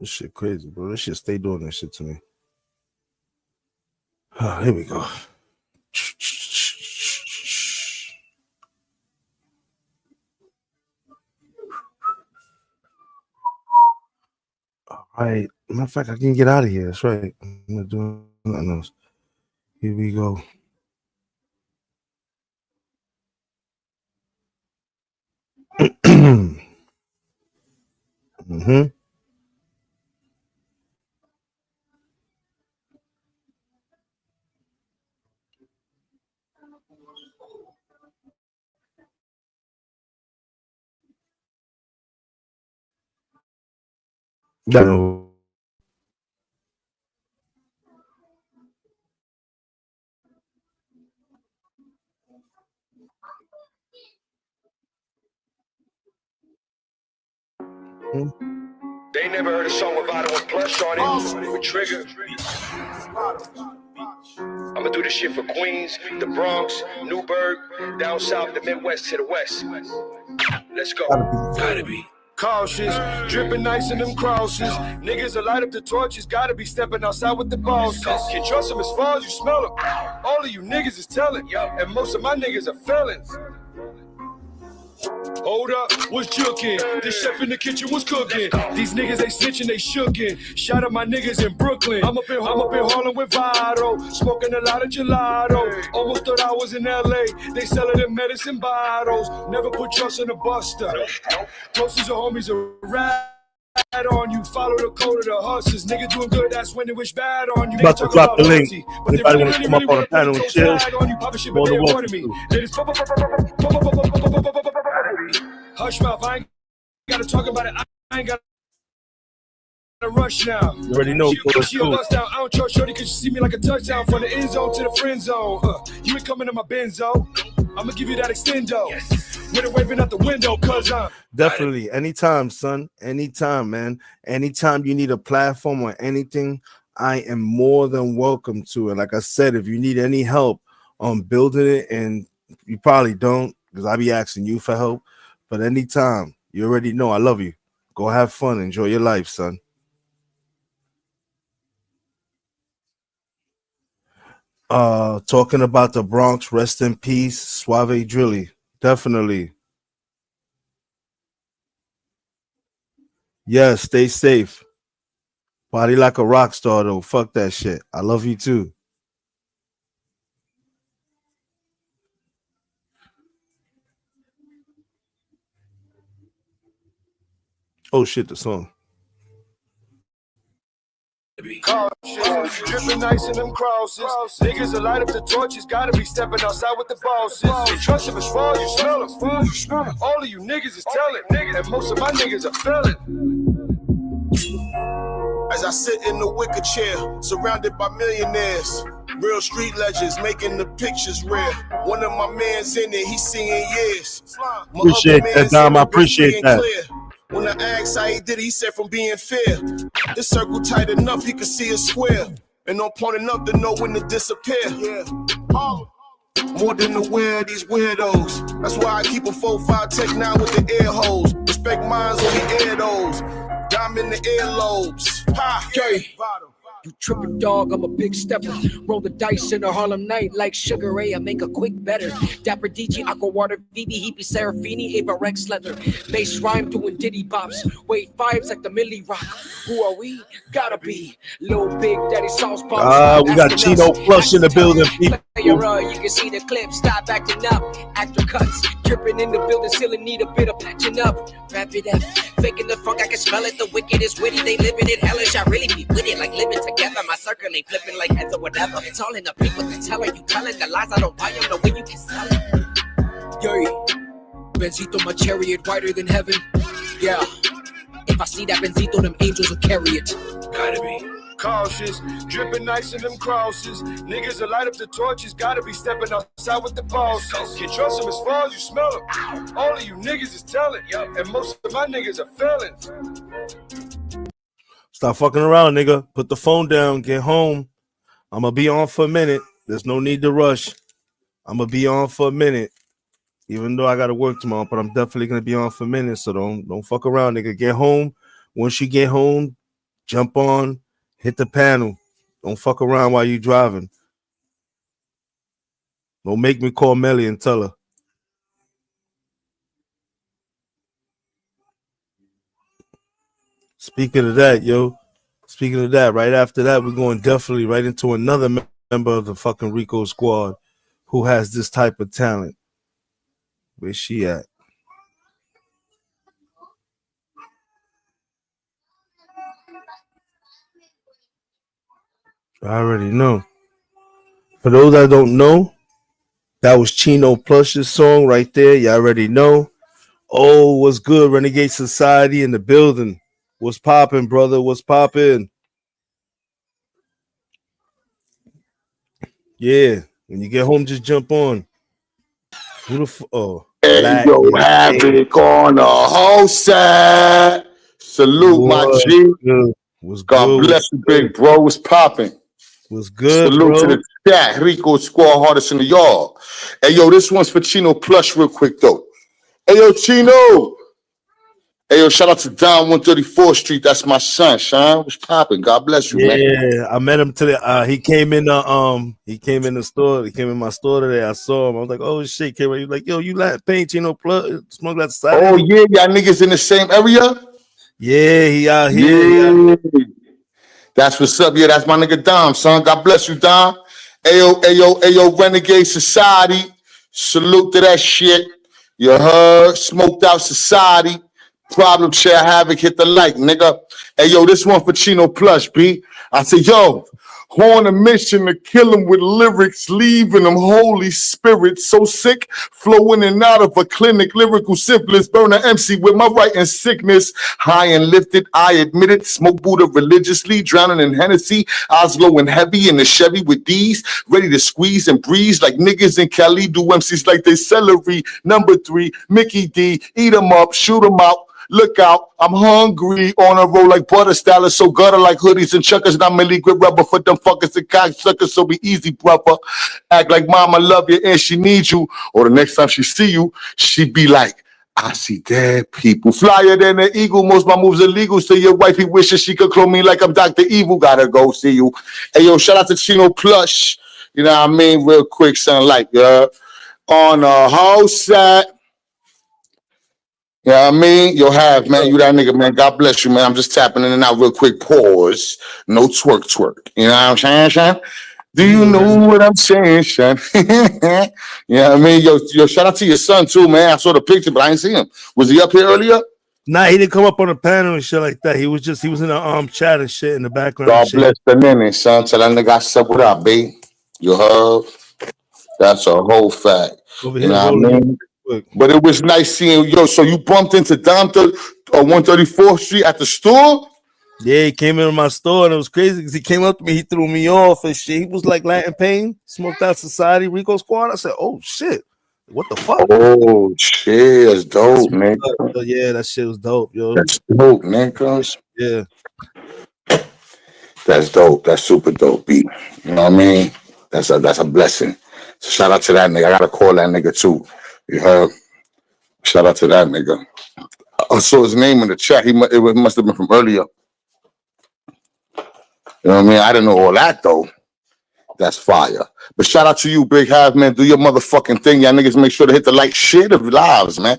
This shit crazy, bro. This shit stay doing this shit to me. Here we go. All right. Matter of fact, I can get out of here. That's right. I'm not doing nothing else. Here we go. Mm-hmm. No. They never heard a song with Vado and Plush on it. With Trigger. I'ma do this shit for Queens, the Bronx, Newburgh, down south, the Midwest to the West. Let's go. Gotta be. Cautious, dripping nice in them crosses. Niggas will light up the torches, gotta be stepping outside with the bosses. Can't trust them as far as you smell them. All of you niggas is telling, and most of my niggas are felons. Hold up, what's jukin'? The chef in the kitchen was cooking. These niggas, they snitching, they shookin'. Shout out my niggas in Brooklyn. I'm up in Harlem with Vado, smoking a lot of gelato. Almost thought I was in LA. They selling them medicine bottles. Never put trust in a buster. Closest of homies are rat on you. Follow the code of the hustlers. Nigga doing good, that's when they wish bad on you. About to drop the link. Anybody want to come up on the panel and chill? More than welcome to. Hush mouth, I ain't gotta talk about it. I ain't gotta rush now. You already know. She a bust down. I don't trust shorty cause you see me like a touchdown from the end zone to the friend zone. You ain't coming to my benzo. I'ma give you that extendo. With it waving out the window, cause definitely anytime, son. Anytime, man. Anytime you need a platform or anything, I am more than welcome to it. Like I said, if you need any help on building it, and you probably don't, because I be asking you for help. But anytime, you already know I love you. Go have fun. Enjoy your life, son. Talking about the Bronx, rest in peace, Suave Drilly. Definitely. Yes, stay safe. Body like a rock star, though. Fuck that shit. I love you, too. Oh, shit, the song. cautious, dripping nice in them crosses. Niggas will light up the torches, gotta be stepping outside with the bosses. Can't trust them as far as you smell them. All of you niggas is telling, and most of my niggas are felon. As I sit in the wicker chair, surrounded by millionaires, real street legends making the pictures rare. One of my mans in it, he's singing years. My appreciate that, Dom. I appreciate that. When I asked how he did it, he said from being fair. This circle tight enough, he could see a square. And on point enough to know when to disappear. Yeah. More than aware of these weirdos. That's why I keep a 4-5 Tech 9 with the air holes. Respect minds when we air those. Dime in the earlobes. Ha! Okay. You trippin' dog, I'm a big stepper. Roll the dice in a Harlem night like Sugar Ray. I make a quick better. Dapper DG, Aqua Water, VB, Heapy, Serafini, Ava Rex Leather. Bass rhyme doing Diddy bops. Wave vibes like the Millie Rock. Who are we? Gotta be Lil Big Daddy Sauce Bombs. We got Chino Plush in the building, people. You can see the clip, stop acting up. Actor cuts, dripping in the building, still in need a bit of patching up. Wrap it up, faking the funk, I can smell it. The wicked is witty, they living it hellish. I really be with it, like living together. My circle ain't flipping like heads or whatever. It's all in the people to tell her. You telling the lies, I don't buy them. The way you can sell it. Yo, Benzito, my chariot, whiter than heaven. Yeah, if I see that Benzito, them angels will carry it. Gotta be cautious, dripping nice in them crosses. Niggas will light up the torches, gotta be stepping outside with the bosses. Can't trust them as far as you smell them. All of you niggas is telling, and most of my niggas are felons. Stop fucking around, nigga. Put the phone down, get home. I'm gonna be on for a minute. There's no need to rush. I'm gonna be on for a minute. Even though I gotta work tomorrow, but I'm definitely gonna be on for a minute. So don't fuck around, nigga. Get home. Once you get home, jump on. Hit the panel. Don't fuck around while you driving. Don't make me call Melly and tell her. Speaking of that, right after that, we're going definitely right into another member of the fucking Rico squad who has this type of talent. Where's she at? I already know. For those that don't know, that was Chino Plush's song right there. You already know. Oh, what's good? Renegade Society in the building. What's popping, brother? What's popping? Yeah. When you get home, just jump on. Who the Hey, yo, Havoc on the whole side. Salute, my G. What's God good? bless you, big bro. What's popping? What's good, Salute bro? to the chat. Rico squad, hardest in the yard. Hey, yo, this one's for Chino Plush real quick, though. Hey, yo, Chino. Hey, yo, shout out to Don 134th Street. That's my son, Sean. What's popping? God bless you, man. Yeah, I met him today. He came in the store. He came in my store today. I saw him. I was like, oh shit, came right. He was like, yo, you like paint, Chino Plush, smoke that side. Oh, yeah, y'all niggas in the same area? Yeah, he out here. Yeah. That's what's up. Yeah, that's my nigga Dom, son. God bless you, Dom. Ayo, Renegade Society. Salute to that shit. You heard? Smoked Out Society. Problem Chair Havoc, hit the like, nigga. Hey, yo, this one for Chino Plush, B. I say, yo, on a mission to kill him with lyrics, leaving him Holy Spirit so sick, flowing in and out of a clinic, lyrical syphilis, burn an MC with my writing sickness, high and lifted, I admit it, smoke Buddha religiously, drowning in Hennessy, eyes glowing heavy in the Chevy with D's, ready to squeeze and breeze like niggas in Cali, do MCs like they celery, number 3, Mickey D, eat 'em up, shoot 'em out, look out, I'm hungry on a roll like butter style, so gutter like hoodies and chuckers, and I'm really good rubber for them fuckers and cocksuckers, so be easy, brother. Act like mama love you and she needs you, or the next time she see you, she be like, I see dead people. Flyer than an eagle, most my moves illegal, so your wifey wishes she could clone me like I'm Dr. Evil, gotta go see you. Hey, yo, shout out to Chino Plush, you know what I mean, real quick, son, like, on the whole side. You know what I mean? Yo, Have, man, you that nigga, man. God bless you, man. I'm just tapping in and out real quick. Pause. No twerk. You know what I'm saying, Sean? Do you know what I'm saying, Sean? You know what I mean? Yo, shout out to your son, too, man. I saw the picture, but I ain't see him. Was he up here earlier? Nah, he didn't come up on the panel and shit like that. He was in the chat and shit in the background. God bless the nene, son. Tell that nigga I said what up, B. You heard? That's a whole fact. Over you here know what I mean? But it was nice seeing you. Yo, so you bumped into Dom 134th Street at the store? Yeah, he came into my store and it was crazy because he came up to me, he threw me off and shit. He was like Latin Pain, Smoked Out Society, Rico Squad. I said, oh shit, what the fuck? Oh shit, that's dope, man. Yeah, that shit was dope, yo. That's dope, nigga. Yeah. That's dope. That's super dope, B. You know what I mean? That's a blessing. So shout out to that nigga. I gotta call that nigga too. You heard? Shout out to that nigga. I saw his name in the chat. It must have been from earlier. You know what I mean? I didn't know all that though. That's fire. But shout out to you, Big Half, man. Do your motherfucking thing. Y'all niggas make sure to hit the like shit of lives, man.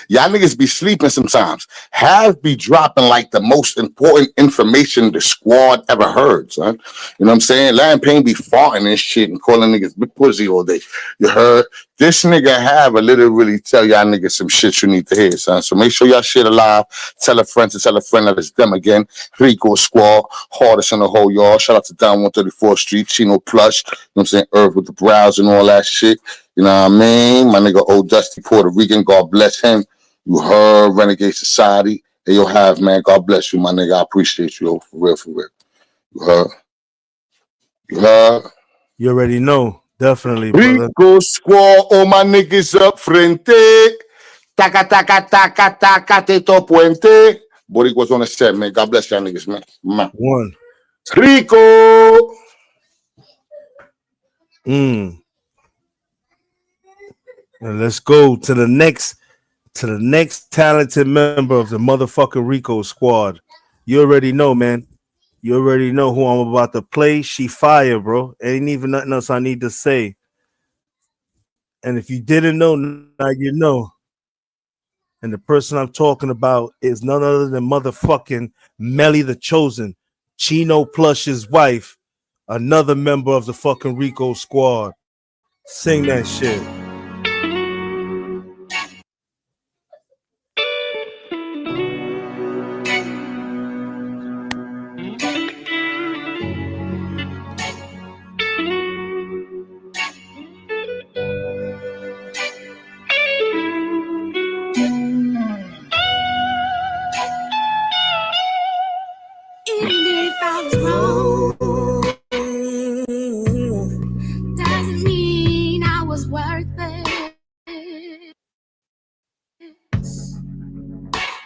Y'all niggas be sleeping sometimes. Have be dropping like the most important information the squad ever heard, son. You know what I'm saying? Lion Payne be farting and shit and calling niggas big pussy all day. You heard? This nigga have a literally tell y'all niggas some shit you need to hear, son. So make sure y'all shit alive. Tell a friend to tell a friend that it's them again. Rico Squad, hardest in the whole y'all. Shout out to Down 134th Street, Chino Plush. You know what I'm saying? Earth with the brows and all that shit. You know what I mean? My nigga Old Dusty Puerto Rican, God bless him. You heard Renegade Society. Hey, yo, have, man. God bless you, my nigga. I appreciate you, yo, for real, for real. You heard? You heard? You already know. Definitely, brother. Rico Squad, all my niggas up frente. Taka, taka, taka, taka, teto puente. Boricua's on the set, man. God bless y'all niggas, man. One. Rico! And let's go to the next talented member of the motherfucking Rico squad. You already know, man. You already know who I'm about to play. She fire, bro. Ain't even nothing else I need to say. And if you didn't know, now you know. And the person I'm talking about is none other than motherfucking Melly the Chosen, Chino Plush's wife, another member of the fucking Rico squad. Sing that shit. Even if I was wrong, doesn't mean I was worth it.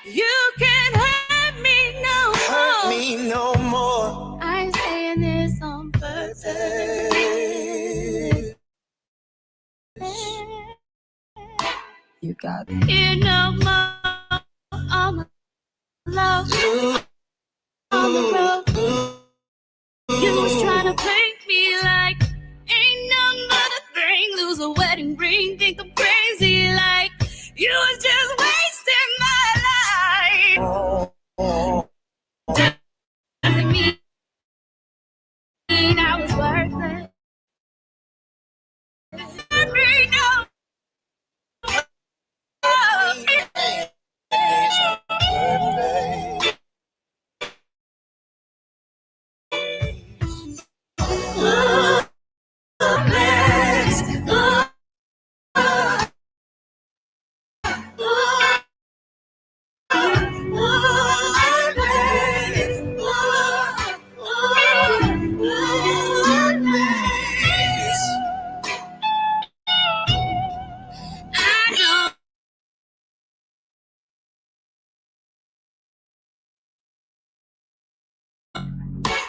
You can't hurt me no more. Hurt me no more. I ain't saying this on purpose. You got it. You know more. All my love on the road. You was trying to paint me like ain't no other thing. Lose a wedding ring, think I'm crazy like you was just wasting my life. Doesn't mean I was worth it. Let me know.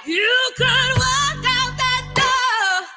You could walk out that door.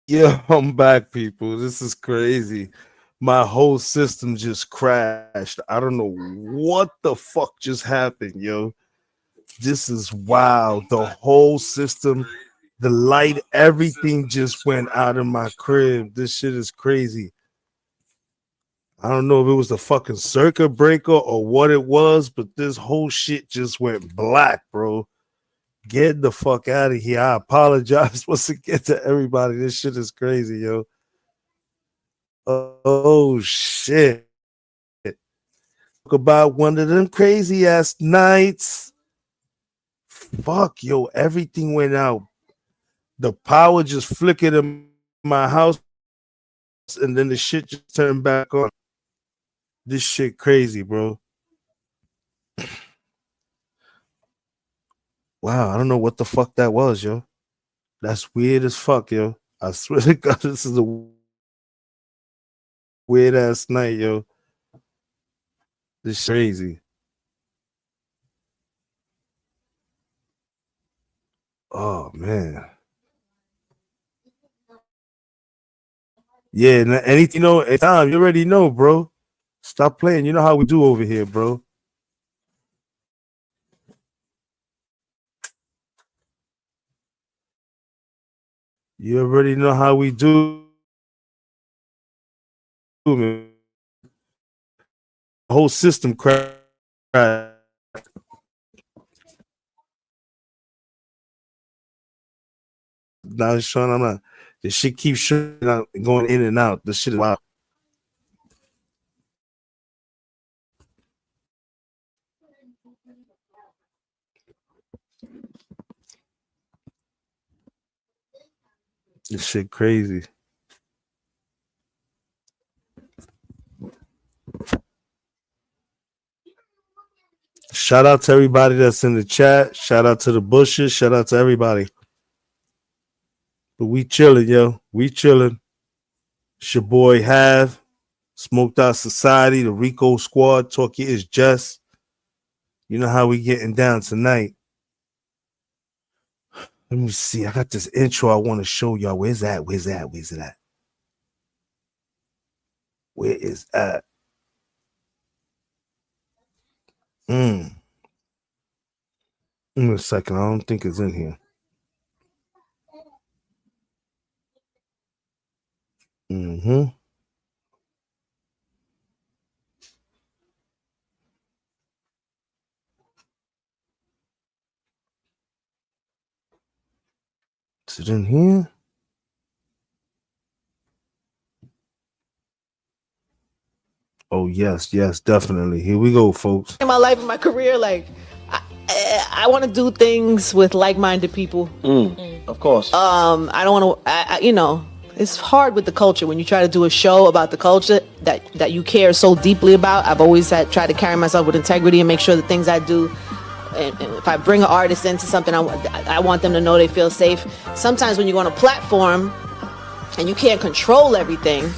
Yeah, I'm back, people. This is crazy. My whole system just crashed. I don't know what the fuck just happened, yo. This is wild. The whole system, the light, everything just went out of my crib. This shit is crazy. I don't know if it was the fucking circuit breaker or what it was, but this whole shit just went black, bro. Get the fuck out of here. I apologize once again to everybody. This shit is crazy, yo. Oh shit. Talk about one of them crazy ass nights. Fuck, yo, everything went out. The power just flickered in my house, and then the shit just turned back on. This shit crazy, bro. Wow, I don't know what the fuck that was, yo. That's weird as fuck, yo. I swear to God, this is a weird ass night, yo. This shit crazy. Oh man. Yeah, anything, anytime, you already know, bro. Stop playing. You know how we do over here, bro. You already know how we do, man. The whole system crashed. Now it's showing on that. The shit keeps showing out, going in and out. The shit is wild. This shit crazy. Shout out to everybody that's in the chat. Shout out to the Bushes. Shout out to everybody. But we chilling, yo. We chilling. It's your boy Have. Smoked Out Society, the Rico Squad. Talkie is Jess. You know how we getting down tonight. Let me see. I got this intro I want to show y'all. Where's that? Where's that? Where's it at? Where is that? In a second. I don't think it's in here. Is it in here? Oh, yes, definitely. Here we go, folks. In my life and my career, like I want to do things with like-minded people. Of course. I don't want to. It's hard with the culture when you try to do a show about the culture that you care so deeply about. I've always tried to carry myself with integrity and make sure the things I do. And if I bring an artist into something, I want them to know they feel safe. Sometimes when you go on a platform and you can't control everything,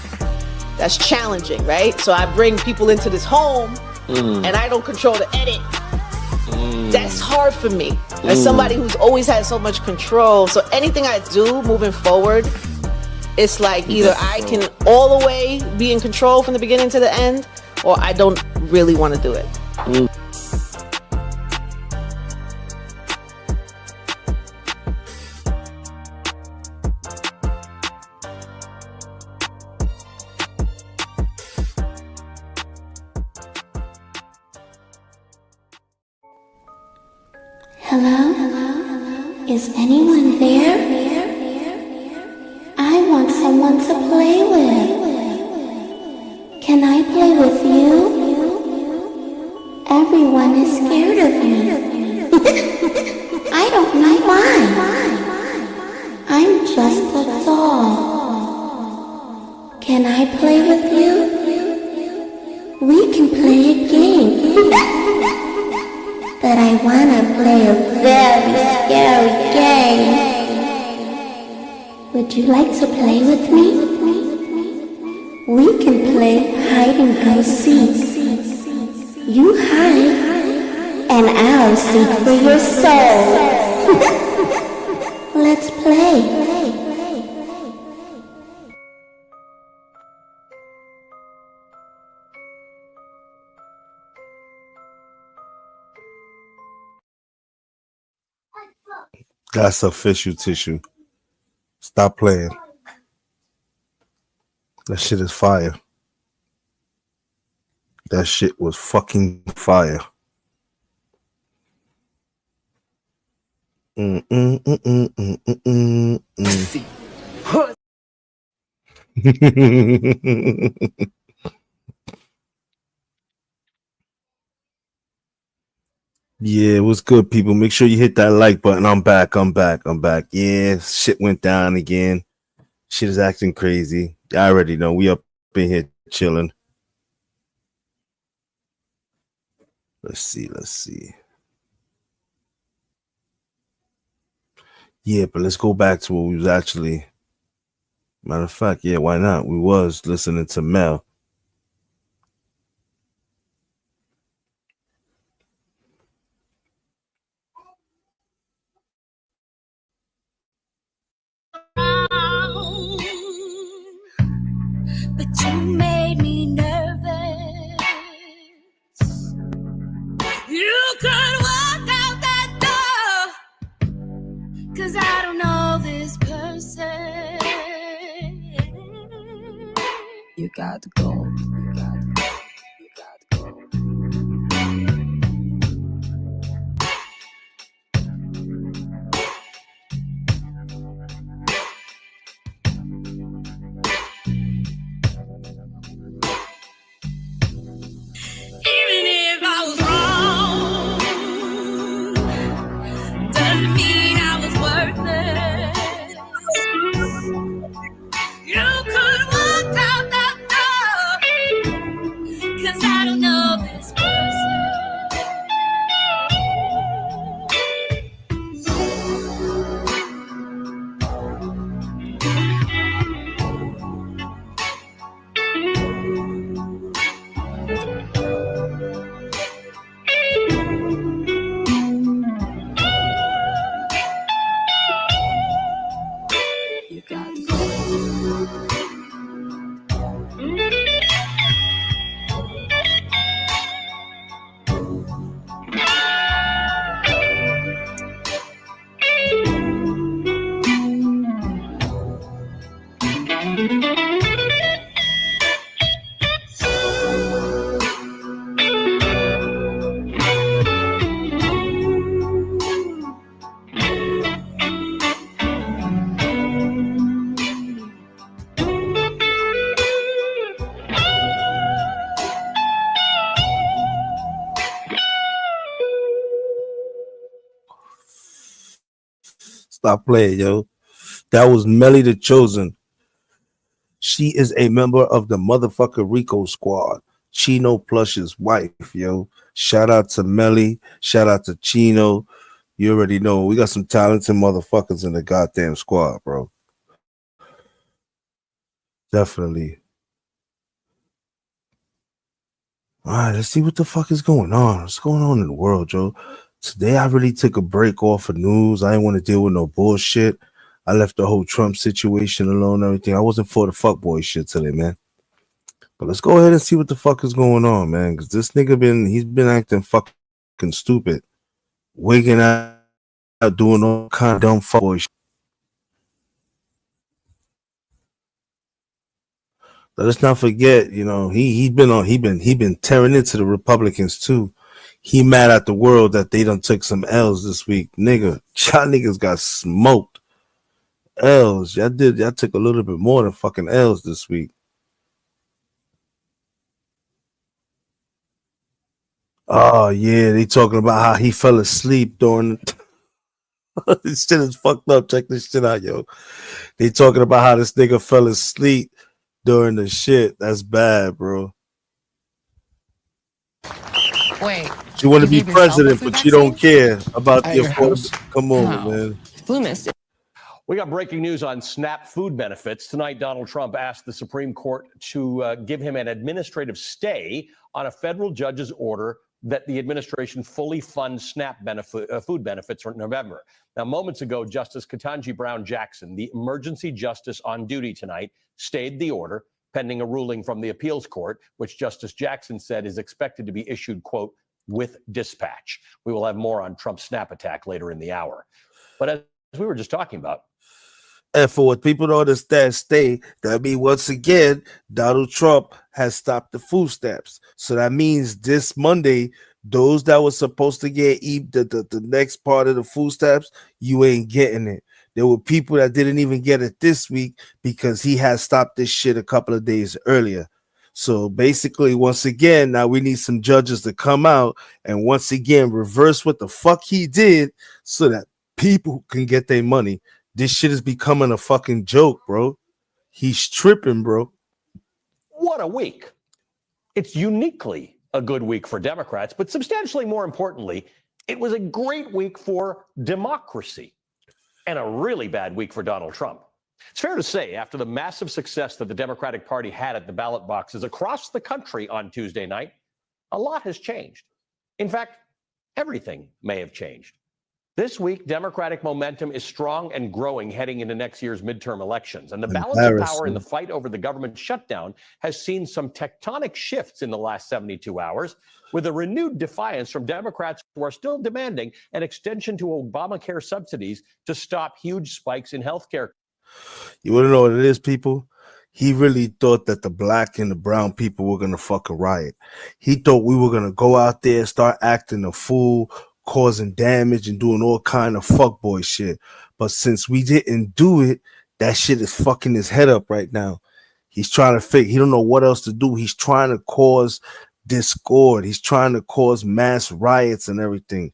that's challenging, right? So I bring people into this home and I don't control the edit. That's hard for me as somebody who's always had so much control. So anything I do moving forward, it's like either I can all the way be in control from the beginning to the end, or I don't really want to do it. Hello? Is anyone there? I want someone to play with. Can I play with you? Everyone is scared of me. I don't know why. I'm just a doll. Can I play with you? We can play a game. But I wanna play a very scary game. Would you like to play with me? We can play hide and go seek. You hide, and I'll seek for your soul. Let's play. That's official tissue. Stop playing. That shit is fire. That shit was fucking fire. Yeah, what's good, people? Make sure you hit that like button. I'm back. Yeah, shit went down again. Shit is acting crazy. I already know. We up in here chilling. Let's see. Yeah, but let's go back to what we was actually. Matter of fact, yeah, why not? We was listening to Mel. But you made me nervous. You could walk out that door, 'cause I don't know this person. You got to go. Even if I was wrong, doesn't mean I was worthless. You could walk out that door, 'cause I don't know this person. You got to go. Stop playing, yo. That was Melly the Chosen. She is a member of the motherfucker Rico squad. Chino Plush's wife, yo. Shout out to Melly. Shout out to Chino. You already know we got some talented motherfuckers in the goddamn squad, bro. Definitely. All right, let's see what the fuck is going on. What's going on in the world, Joe? Today I really took a break off of news. I didn't want to deal with no bullshit. I left the whole Trump situation alone and everything. I wasn't for the fuckboy shit today, man. But let's go ahead and see what the fuck is going on, man. Because this nigga he's been acting fucking stupid. Wigging out, doing all kind of dumb fuckboy shit. Let's not forget, you know, he been tearing into the Republicans too. He mad at the world that they done took some L's this week. Nigga, y'all niggas got smoked. L's. Y'all took a little bit more than fucking L's this week. Oh yeah, they talking about how he fell asleep during this shit is fucked up. Check this shit out, yo. They talking about how this nigga fell asleep during the shit. That's bad, bro. Wait. You want to be president, but you don't care about the affordable. Come on, man. Who missed it? We got breaking news on SNAP food benefits. Tonight, Donald Trump asked the Supreme Court to give him an administrative stay on a federal judge's order that the administration fully fund SNAP food benefits for November. Now, moments ago, Justice Ketanji Brown Jackson, the emergency justice on duty tonight, stayed the order pending a ruling from the appeals court, which Justice Jackson said is expected to be issued, quote, with dispatch. We will have more on Trump's SNAP attack later in the hour. But as we were just talking about. And for what people don't understand, that means once again, Donald Trump has stopped the food stamps. So that means this Monday, those that were supposed to get the next part of the food stamps, you ain't getting it. There were people that didn't even get it this week because he had stopped this shit a couple of days earlier. So basically, once again, now we need some judges to come out and once again reverse what the fuck he did so that people can get their money. This shit is becoming a fucking joke, bro. He's tripping, bro. What a week. It's uniquely a good week for Democrats, but substantially more importantly, it was a great week for democracy and a really bad week for Donald Trump. It's fair to say, after the massive success that the Democratic Party had at the ballot boxes across the country on Tuesday night, a lot has changed. In fact, everything may have changed. This week, Democratic momentum is strong and growing heading into next year's midterm elections. And the balance of power in the fight over the government shutdown has seen some tectonic shifts in the last 72 hours, with a renewed defiance from Democrats who are still demanding an extension to Obamacare subsidies to stop huge spikes in health care. You want to know what it is, people? He really thought that the black and the brown people were going to fucking riot. He thought we were going to go out there and start acting a fool, causing damage and doing all kind of fuckboy shit. But since we didn't do it, that shit is fucking his head up right now. He's trying to figure, he don't know what else to do. He's trying to cause discord. He's trying to cause mass riots and everything.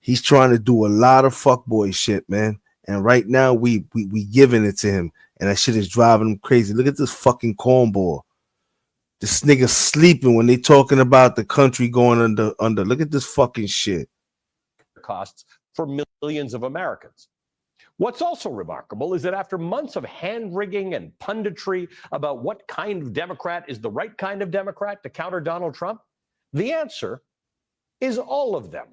He's trying to do a lot of fuckboy shit, man. And right now we giving it to him. And that shit is driving him crazy. Look at this fucking cornball. This nigga sleeping when they talking about the country going under. Look at this fucking shit. Costs for millions of Americans. What's also remarkable is that after months of hand-wringing and punditry about what kind of Democrat is the right kind of Democrat to counter Donald Trump, the answer is all of them.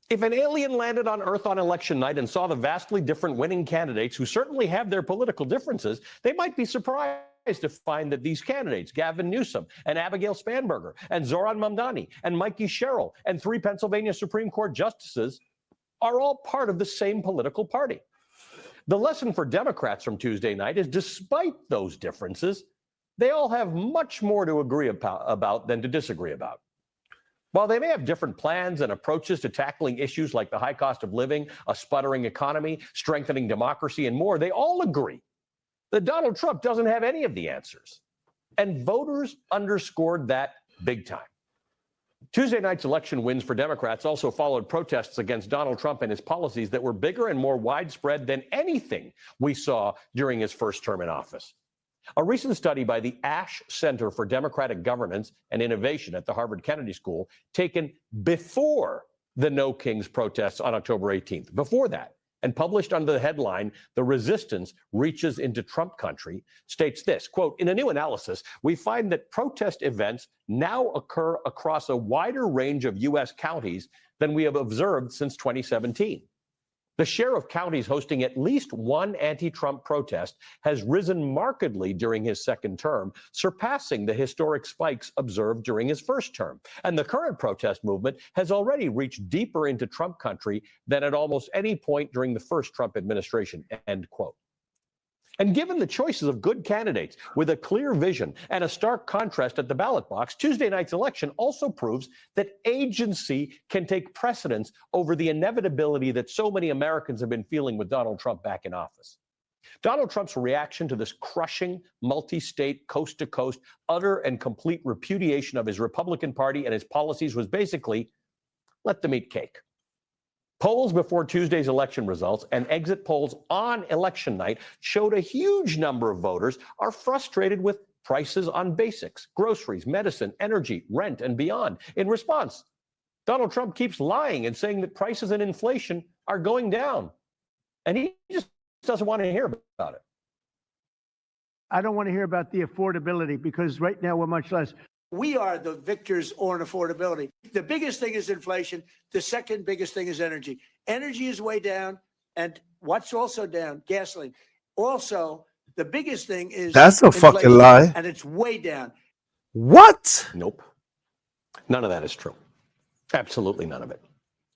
If an alien landed on Earth on election night and saw the vastly different winning candidates who certainly have their political differences, they might be surprised to find that these candidates, Gavin Newsom and Abigail Spanberger and Zoran Mamdani and Mikey Sherrill and 3 Pennsylvania Supreme Court justices are all part of the same political party. The lesson for Democrats from Tuesday night is, despite those differences, they all have much more to agree about than to disagree about. While they may have different plans and approaches to tackling issues like the high cost of living, a sputtering economy, strengthening democracy, and more, they all agree that Donald Trump doesn't have any of the answers. And voters underscored that big time. Tuesday night's election wins for Democrats also followed protests against Donald Trump and his policies that were bigger and more widespread than anything we saw during his first term in office. A recent study by the Ash Center for Democratic Governance and Innovation at the Harvard Kennedy School, taken before the No Kings protests on October 18th, before that, and published under the headline, "The Resistance Reaches into Trump Country," states this, quote, "In a new analysis, we find that protest events now occur across a wider range of U.S. counties than we have observed since 2017. The share of counties hosting at least one anti-Trump protest has risen markedly during his second term, surpassing the historic spikes observed during his first term. And the current protest movement has already reached deeper into Trump country than at almost any point during the first Trump administration," end quote. And given the choices of good candidates with a clear vision and a stark contrast at the ballot box, Tuesday night's election also proves that agency can take precedence over the inevitability that so many Americans have been feeling with Donald Trump back in office. Donald Trump's reaction to this crushing, multi-state, coast-to-coast, utter and complete repudiation of his Republican Party and his policies was basically, let them eat cake. Polls before Tuesday's election results and exit polls on election night showed a huge number of voters are frustrated with prices on basics, groceries, medicine, energy, rent, and beyond. In response, Donald Trump keeps lying and saying that prices and inflation are going down. And he just doesn't want to hear about it. I don't want to hear about the affordability because right now we're much less. We are the victors on affordability. The biggest thing is inflation. The second biggest thing is energy. Energy is way down. And what's also down? Gasoline. Also, the biggest thing is that's a inflation, fucking lie. and it's way down. What? Nope. None of that is true. Absolutely none of it.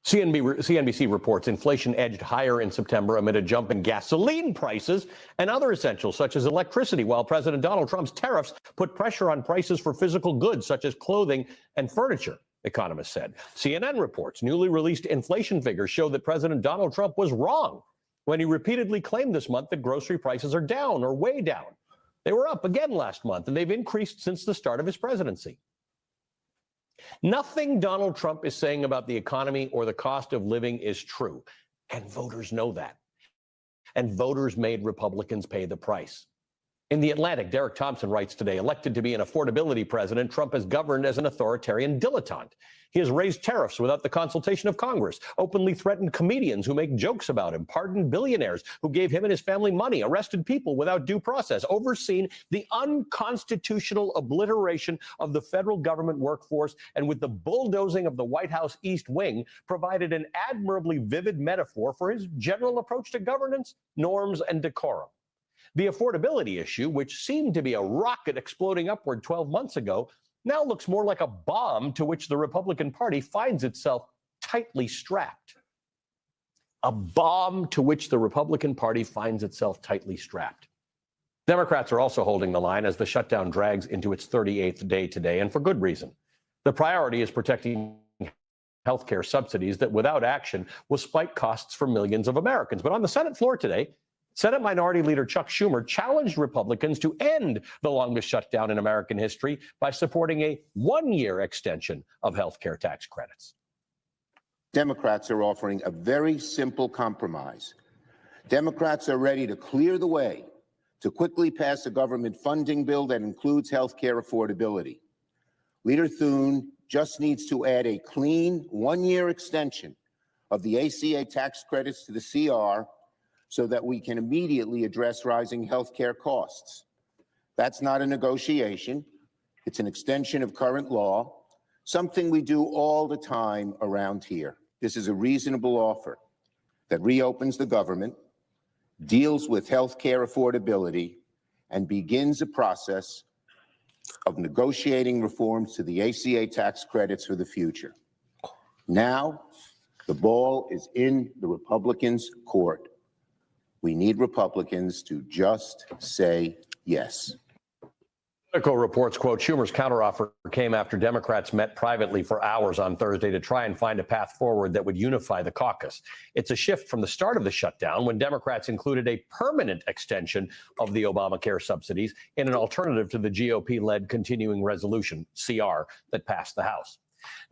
CNBC reports inflation edged higher in September amid a jump in gasoline prices and other essentials such as electricity, while President Donald Trump's tariffs put pressure on prices for physical goods such as clothing and furniture, economists said. CNN reports newly released inflation figures show that President Donald Trump was wrong when he repeatedly claimed this month that grocery prices are down or way down. They were up again last month, and they've increased since the start of his presidency. Nothing Donald Trump is saying about the economy or the cost of living is true, and voters know that. And voters made Republicans pay the price. In The Atlantic, Derek Thompson writes today, elected to be an affordability president, Trump has governed as an authoritarian dilettante. He has raised tariffs without the consultation of Congress, openly threatened comedians who make jokes about him, pardoned billionaires who gave him and his family money, arrested people without due process, overseen the unconstitutional obliteration of the federal government workforce, and with the bulldozing of the White House East Wing, provided an admirably vivid metaphor for his general approach to governance, norms, and decorum. The affordability issue, which seemed to be a rocket exploding upward 12 months ago, now looks more like a bomb to which the Republican Party finds itself tightly strapped. A bomb to which the Republican Party finds itself tightly strapped. Democrats are also holding the line as the shutdown drags into its 38th day today, and for good reason. The priority is protecting healthcare subsidies that, without action, will spike costs for millions of Americans. But on the Senate floor today, Senate Minority Leader Chuck Schumer challenged Republicans to end the longest shutdown in American history by supporting a one-year extension of health care tax credits. Democrats are offering a very simple compromise. Democrats are ready to clear the way to quickly pass a government funding bill that includes health care affordability. Leader Thune just needs to add a clean one-year extension of the ACA tax credits to the CR so that we can immediately address rising health care costs. That's not a negotiation. It's an extension of current law, something we do all the time around here. This is a reasonable offer that reopens the government, deals with health care affordability, and begins a process of negotiating reforms to the ACA tax credits for the future. Now, the ball is in the Republicans' court. We need Republicans to just say yes. Politico reports, quote, Schumer's counteroffer came after Democrats met privately for hours on Thursday to try and find a path forward that would unify the caucus. It's a shift from the start of the shutdown when Democrats included a permanent extension of the Obamacare subsidies in an alternative to the GOP-led continuing resolution, CR, that passed the House.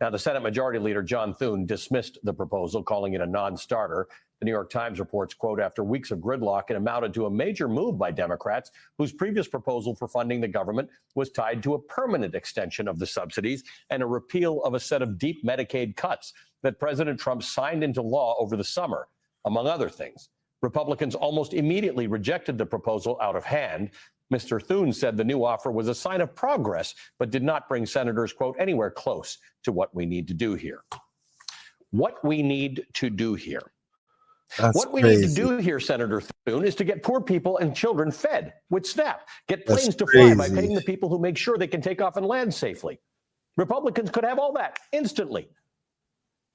Now, the Senate Majority Leader John Thune dismissed the proposal, calling it a non-starter. The New York Times reports, quote, after weeks of gridlock, it amounted to a major move by Democrats, whose previous proposal for funding the government was tied to a permanent extension of the subsidies and a repeal of a set of deep Medicaid cuts that President Trump signed into law over the summer, among other things. Republicans almost immediately rejected the proposal out of hand. Mr. Thune said the new offer was a sign of progress, but did not bring senators, quote, anywhere close to what we need to do here. What we need to do here. What we need to do here, Senator Thune, is to get poor people and children fed with SNAP. Get planes to fly by paying the people who make sure they can take off and land safely. Republicans could have all that instantly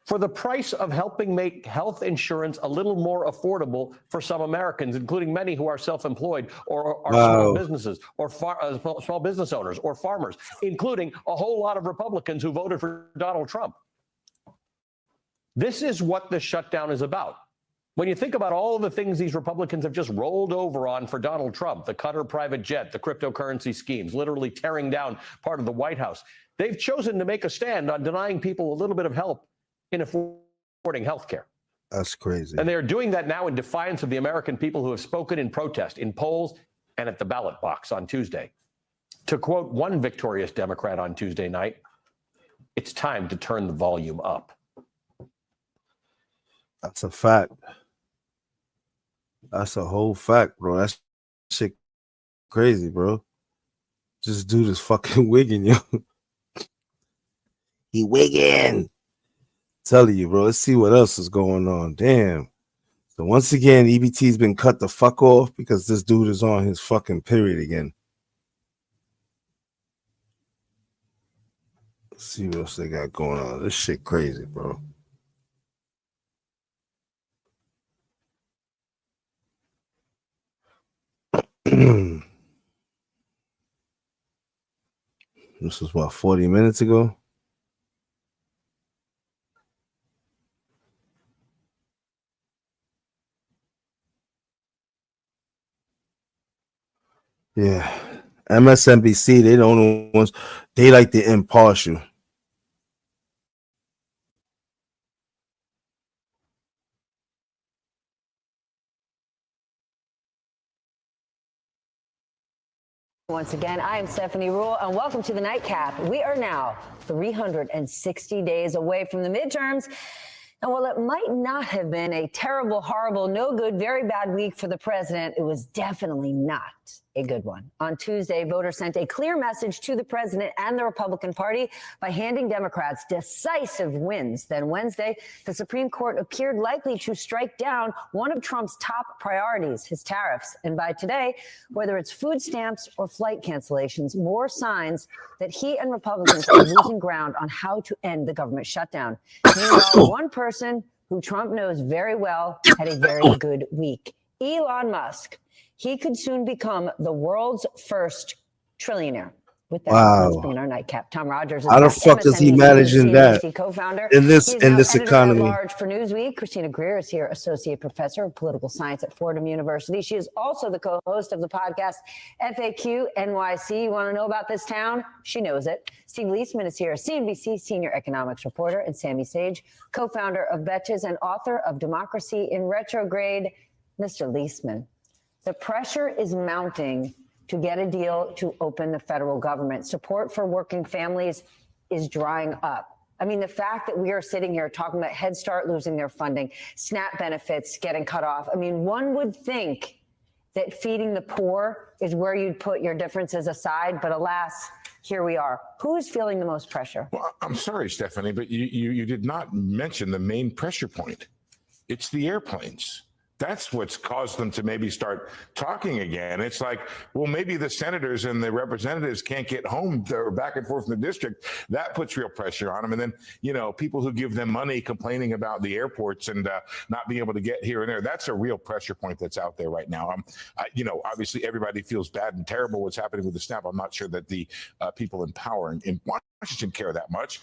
for the price of helping make health insurance a little more affordable for some Americans, including many who are self-employed or are small businesses or small business owners or farmers, including a whole lot of Republicans who voted for Donald Trump. This is what the shutdown is about. When you think about all the things these Republicans have just rolled over on for Donald Trump, the Qatar private jet, the cryptocurrency schemes, literally tearing down part of the White House, they've chosen to make a stand on denying people a little bit of help in affording health care. That's crazy. And they are doing that now in defiance of the American people who have spoken in protest in polls and at the ballot box on Tuesday. To quote one victorious Democrat on Tuesday night, it's time to turn the volume up. That's a fact. That's a whole fact, bro. That's shit crazy, bro. Just do this fucking wigging, yo. He wigging. Telling you, bro. Let's see what else is going on. Damn. So once again, EBT's been cut the fuck off because this dude is on his fucking period again. Let's see what else they got going on. This shit crazy, bro. This was what, 40 minutes ago? Yeah. MSNBC, they the only ones, they like the impartial. Once again, I am Stephanie Rule, and welcome to the Nightcap. We are now 360 days away from the midterms. And while it might not have been a terrible, horrible, no good, very bad week for the president, it was definitely not a good one. On Tuesday, voters sent a clear message to the president and the Republican Party by handing Democrats decisive wins. Then Wednesday, the Supreme Court appeared likely to strike down one of Trump's top priorities, his tariffs. And by today, whether it's food stamps or flight cancellations, more signs that he and Republicans are losing ground on how to end the government shutdown. Meanwhile, one person who Trump knows very well had a very good week. Elon Musk. He could soon become the world's first trillionaire. With that, let's bring in our Nightcap. Tom Rogers is How the fuck is he managing that co-founder in this economy? Large for Newsweek. Christina Greer is here, associate professor of political science at Fordham University. She is also the co-host of the podcast FAQ NYC. You want to know about this town? She knows it. Steve Leisman is here, CNBC senior economics reporter, and Sammy Sage, co-founder of Betches and author of Democracy in Retrograde. Mr. Leisman, the pressure is mounting to get a deal to open the federal government. Support for working families is drying up. I mean, the fact that we are sitting here talking about Head Start losing their funding, SNAP benefits getting cut off. I mean, one would think that feeding the poor is where you'd put your differences aside, but alas, here we are. Who is feeling the most pressure? Well, I'm sorry, Stephanie, but you did not mention the main pressure point. It's the airplanes. That's what's caused them to maybe start talking again. It's like, well, maybe the senators and the representatives can't get home or back and forth from the district. That puts real pressure on them. And then, you know, people who give them money complaining about the airports and not being able to get here and there. That's a real pressure point that's out there right now. You know, obviously everybody feels bad and terrible what's happening with the SNAP. I'm not sure that the people in power in Washington care that much.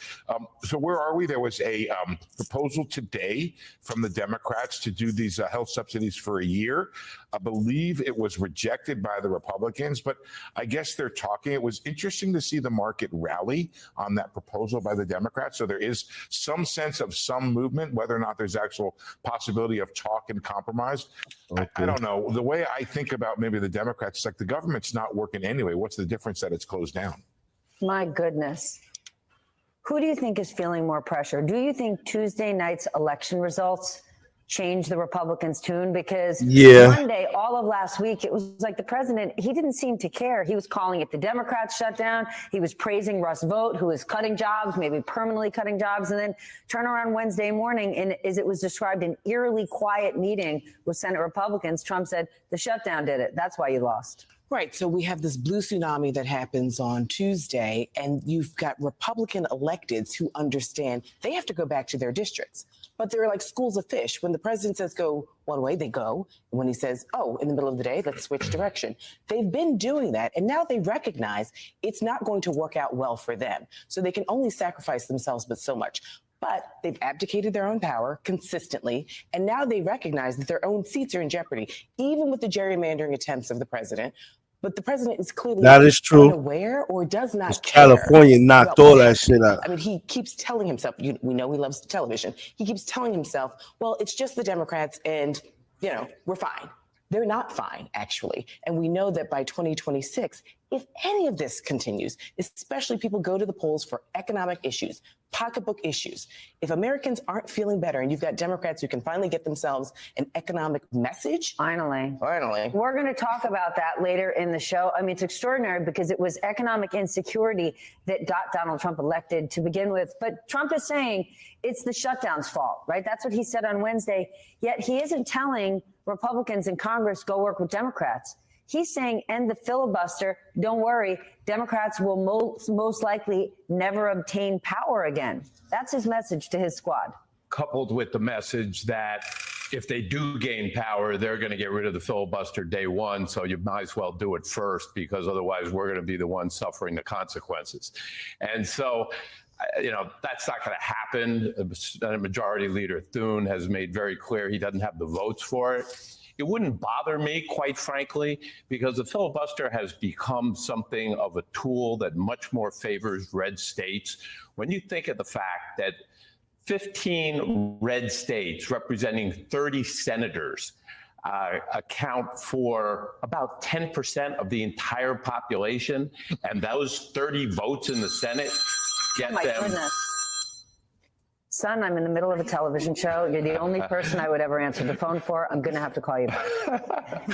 So where are we? There was a proposal today from the Democrats to do these health subsidies for a year. I believe it was rejected by the Republicans, but I guess they're talking. It was interesting to see the market rally on that proposal by the Democrats. So there is some sense of some movement, whether or not there's actual possibility of talk and compromise. Okay. I don't know. The way I think about maybe the Democrats, it's like the government's not working anyway. What's the difference that it's closed down? My goodness. Who do you think is feeling more pressure? Do you think Tuesday night's election results changed the Republicans' tune? Because Monday, all of last week, it was like the president, he didn't seem to care. He was calling it the Democrats' shutdown. He was praising Russ Vought, who is cutting jobs, maybe permanently cutting jobs. And then turn around Wednesday morning, and as it was described, an eerily quiet meeting with Senate Republicans, Trump said, the shutdown did it. That's why you lost. Right. So we have this blue tsunami that happens on Tuesday, and you've got Republican electeds who understand they have to go back to their districts. But they're like schools of fish. When the president says go one way, they go. And when he says, oh, in the middle of the day, let's switch direction. They've been doing that. And now they recognize it's not going to work out well for them. So they can only sacrifice themselves but so much. But they've abdicated their own power consistently, and now they recognize that their own seats are in jeopardy, even with the gerrymandering attempts of the president. But the president is clearly that is true. Unaware or does not care. California knocked all that shit out. I mean, he keeps telling himself, we know he loves television. He keeps telling himself, well, it's just the Democrats and, you know, we're fine. They're not fine, actually. And we know that by 2026, if any of this continues, especially people go to the polls for economic issues, pocketbook issues, if Americans aren't feeling better and you've got Democrats who can finally get themselves an economic message. Finally. We're going to talk about that later in the show. I mean, it's extraordinary because it was economic insecurity that got Donald Trump elected to begin with. But Trump is saying it's the shutdown's fault, right? That's what he said on Wednesday. Yet he isn't telling Republicans in Congress, go work with Democrats. He's saying end the filibuster. Don't worry. Democrats will most likely never obtain power again. That's his message to his squad. Coupled with the message that if they do gain power, they're going to get rid of the filibuster day one. So you might as well do it first, because otherwise we're going to be the ones suffering the consequences. And so, that's not going to happen. Majority Leader Thune has made very clear he doesn't have the votes for it. It wouldn't bother me, quite frankly, because the filibuster has become something of a tool that much more favors red states. When you think of the fact that 15 red states representing 30 senators account for about 10% of the entire population, and those 30 votes in the Senate get Goodness. Son, I'm in the middle of a television show. You're the only person I would ever answer the phone for. I'm going to have to call you back.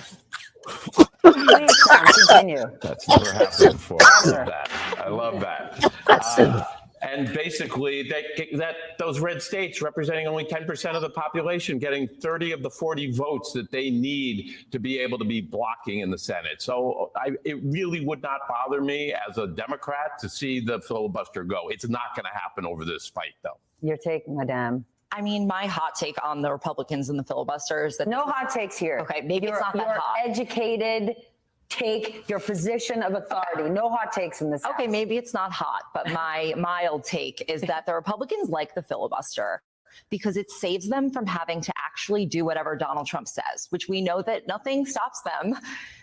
Please, son, continue. That's never happened before. I love that. And basically, that those red states representing only 10% of the population getting 30 of the 40 votes that they need to be able to be blocking in the Senate. So it really would not bother me as a Democrat to see the filibuster go. It's not going to happen over this fight, though. Your take, Madame. I mean, my hot take on the Republicans and the filibuster is that no hot takes here. Okay, maybe it's not that hot. Educated. Take your position of authority. No hot takes in this. Okay, maybe it's not hot, but my mild take is that the Republicans like the filibuster because it saves them from having to actually do whatever Donald Trump says, which we know that nothing stops them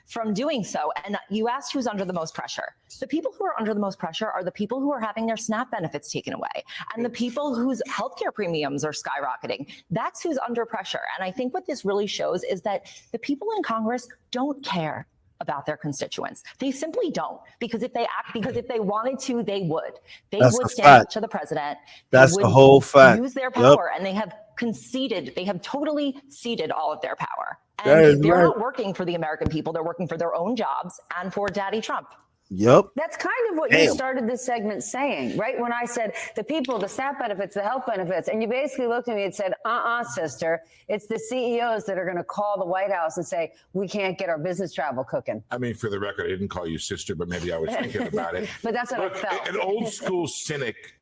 from doing so. And you asked who's under the most pressure. The people who are under the most pressure are the people who are having their SNAP benefits taken away and the people whose healthcare premiums are skyrocketing. That's who's under pressure. And I think what this really shows is that the people in Congress don't care about their constituents. They simply don't, because if they wanted to, they would. They would stand up to the president. That's the whole fact. Use their power, and they have conceded. They have totally ceded all of their power. And they're not working for the American people. They're working for their own jobs and for Daddy Trump. Yep. That's kind of what you started this segment saying, right? When I said the people, the SNAP benefits, the health benefits, and you basically looked at me and said, sister, it's the CEOs that are going to call the White House and say, we can't get our business travel cooking. I mean, for the record, I didn't call you sister, but maybe I was thinking about it. But that's what I felt. An old school cynic,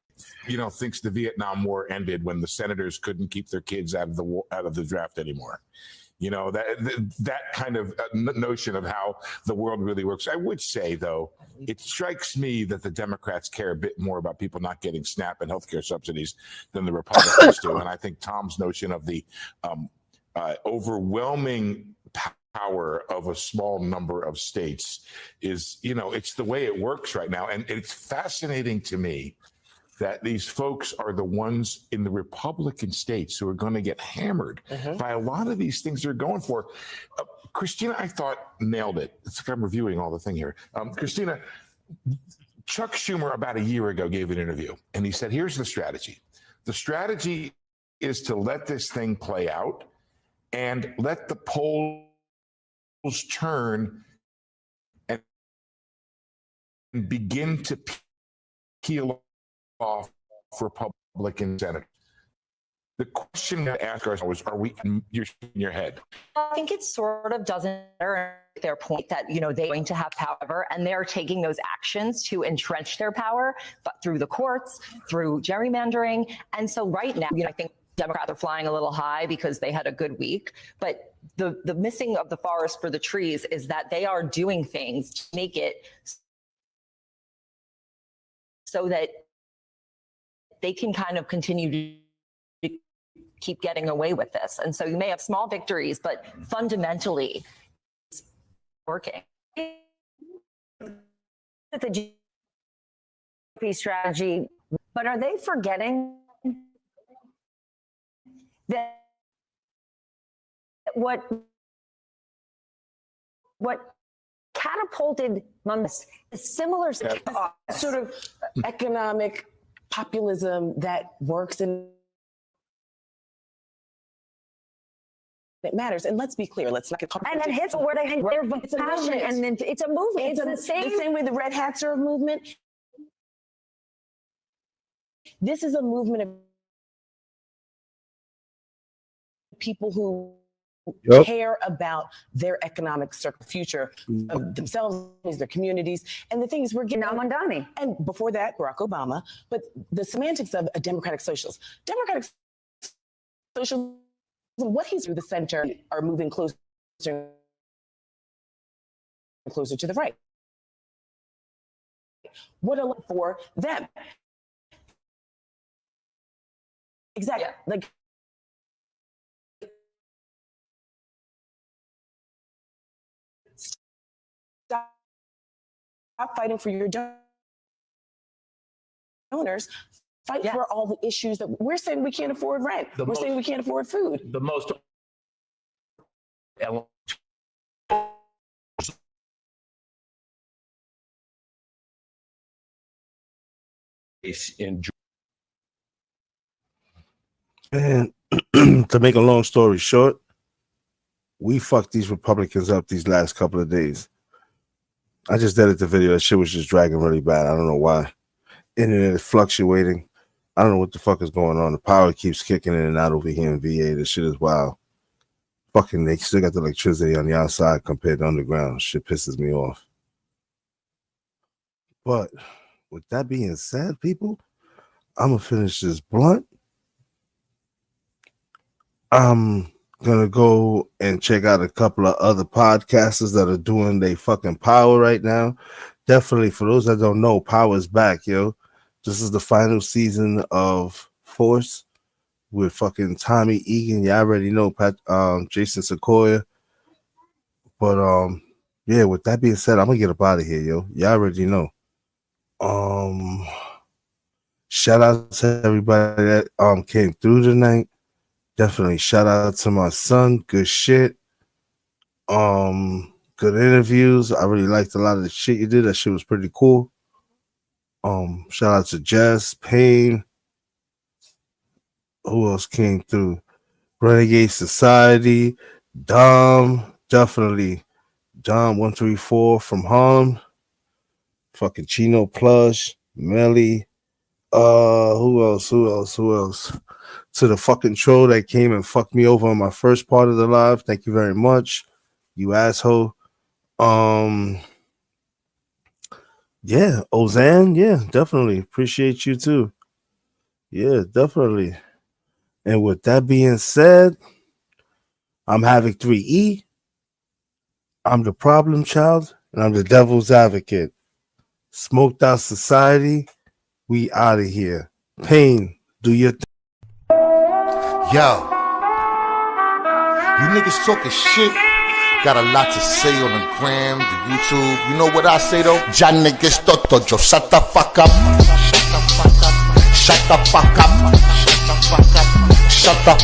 thinks the Vietnam War ended when the senators couldn't keep their kids out of the draft anymore. That kind of notion of how the world really works. I would say, though, it strikes me that the Democrats care a bit more about people not getting SNAP and healthcare subsidies than the Republicans do. And I think Tom's notion of the overwhelming power of a small number of states is, it's the way it works right now. And it's fascinating to me that these folks are the ones in the Republican states who are going to get hammered by a lot of these things they're going for. Christina, I thought, nailed it. It's like I'm reviewing all the thing here. Christina, Chuck Schumer about a year ago gave an interview, and he said, here's the strategy. The strategy is to let this thing play out and let the polls turn and begin to peel off Republican senators. The question to ask ourselves is, are we in your head? I think it sort of doesn't matter their point that, they're going to have power and they're taking those actions to entrench their power, but through the courts, through gerrymandering. And so right now, I think Democrats are flying a little high because they had a good week, but the missing of the forest for the trees is that they are doing things to make it so that they can kind of continue to keep getting away with this. And so you may have small victories, but fundamentally it's working. The GOP strategy, but are they forgetting that what catapulted Monmouth is similar sort of economic populism that works and it matters. And let's be clear, let's not get caught. And then hits where they hang their passion, and then it's a movement. It's the same way the Red Hats are a movement. This is a movement of people who care about their economic future of themselves, their communities. And the thing is, we're getting Mandani. And before that, Barack Obama. But the semantics of a democratic socialist. Democratic socialism what he's through the center are moving closer and closer to the right. What a for them. Exactly. Yeah. Like stop fighting for your donors. Fight for all the issues that we're saying we can't afford rent. We're saying we can't afford food. The most in And to make a long story short, we fucked these Republicans up these last couple of days. I just edited the video. That shit was just dragging really bad. I don't know why. Internet is fluctuating. I don't know what the fuck is going on. The power keeps kicking in and out over here in VA. This shit is wild. Fucking, they still got the electricity on the outside compared to underground. Shit pisses me off. But with that being said, people, I'm gonna finish this blunt. I'm gonna go and check out a couple of other podcasters that are doing their fucking power right now. Definitely, for those that don't know, Power is back, yo. This is the final season of Force with fucking Tommy Egan. You already know Jason Sequoia. But yeah, with that being said, I'm gonna get up out of here, yo. You already know. Shout out to everybody that came through tonight. Definitely shout out to my son. Good shit. Good interviews. I really liked a lot of the shit you did. That shit was pretty cool. Shout out to Jess, Payne. Who else came through? Renegade Society, Dom, definitely Dom 134 from Harlem. Fucking Chino Plush, Melly. Who else? To the fucking troll that came and fucked me over on my first part of the live. Thank you very much, you asshole. Yeah, Ozan, yeah, definitely appreciate you too. Yeah, definitely. And with that being said, I'm Havoc 3E. I'm the problem child, and I'm the devil's advocate. Smoked Out Society, we out of here. Pain, do your thing. Yo, you niggas talking shit. Got a lot to say on the gram, the YouTube. You know what I say though? Ya niggas toto, yo, shut the fuck up. Shut the fuck up. Shut the fuck up. Shut the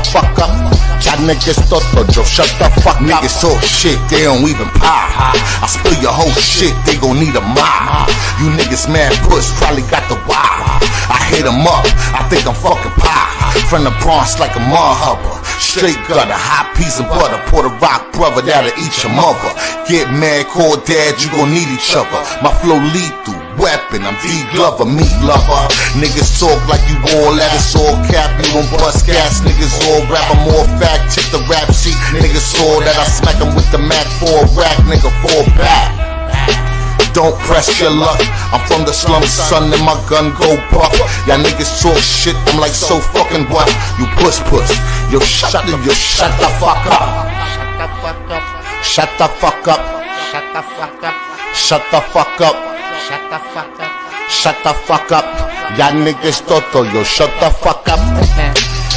fuck up. Ya niggas toto, yo, shut the fuck up. Niggas talk shit, they don't even pop. I spill your whole shit, they gon' need a mop. You niggas mad puss, probably got the wild. I hit them up, I think I'm fucking pop. From the Bronx like a mud-hubber. Straight gutter, hot piece of butter. Puerto Rock brother that'll eat your mother. Get mad, call dad, you gon' need each other. My flow lethal, weapon, I'm D Glover, meat lover. Niggas talk like you all that, it's all cap. You don't bust gas, niggas all rap, I'm more fact. Check the rap sheet, niggas saw that I smack them with the Mac 4 rack, nigga, fall back. Don't press your luck. I'm from the slums, son, and my gun go buck. Y'all niggas talk shit, I'm like, so fucking what? You puss. Yo, shut the fuck up. Shut the fuck up. Shut the fuck up. Shut the fuck up. Shut the fuck up. Shut the fuck up. Y'all niggas toto, yo, shut the fuck up.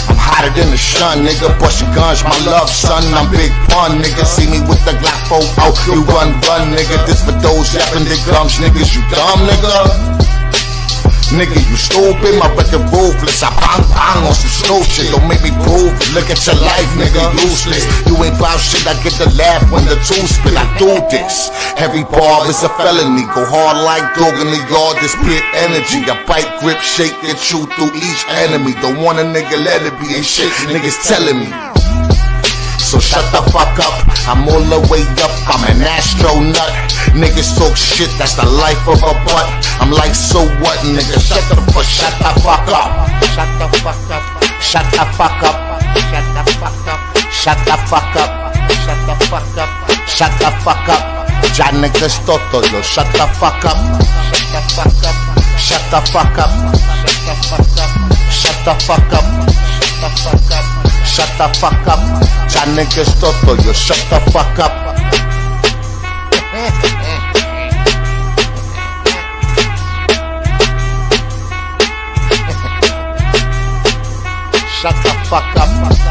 I'm hotter than the sun, nigga. Bust your guns, my love, son. I'm Big Pun, nigga. See me with the Glock 4 out. You run, nigga. This for those yapping their gums, niggas. You dumb, nigga. Nigga, you stupid. My record ruthless. I bang on some snow shit. Don't make me prove it. Look at your life, nigga. Useless. You ain't bout shit. I get the laugh when the two spit. I do this. Every bar is a felony. Go hard like dog in the yard. This pit energy. I bite, grip, shake, and chew through each enemy. Don't want a nigga, let it be. Ain't shit niggas telling me. So shut the fuck up, I'm all the way up, I'm an astronaut. Niggas talk shit, that's the life of a butt. I'm like, so what, nigga? Shut the fuck up. Shut the fuck up. Shut the fuck up. Shut the fuck up. Shut the fuck up. Shut the fuck up. Shut the fuck up. Shut the fuck up. Ya niggas toto, yo, shut the fuck up. Shut the fuck up. Shut the fuck up. Shut the fuck up. Shut the fuck up. the fuck up. Shut the fuck up. Ya niggas toto, yo, shut the fuck up. Shut the fuck up.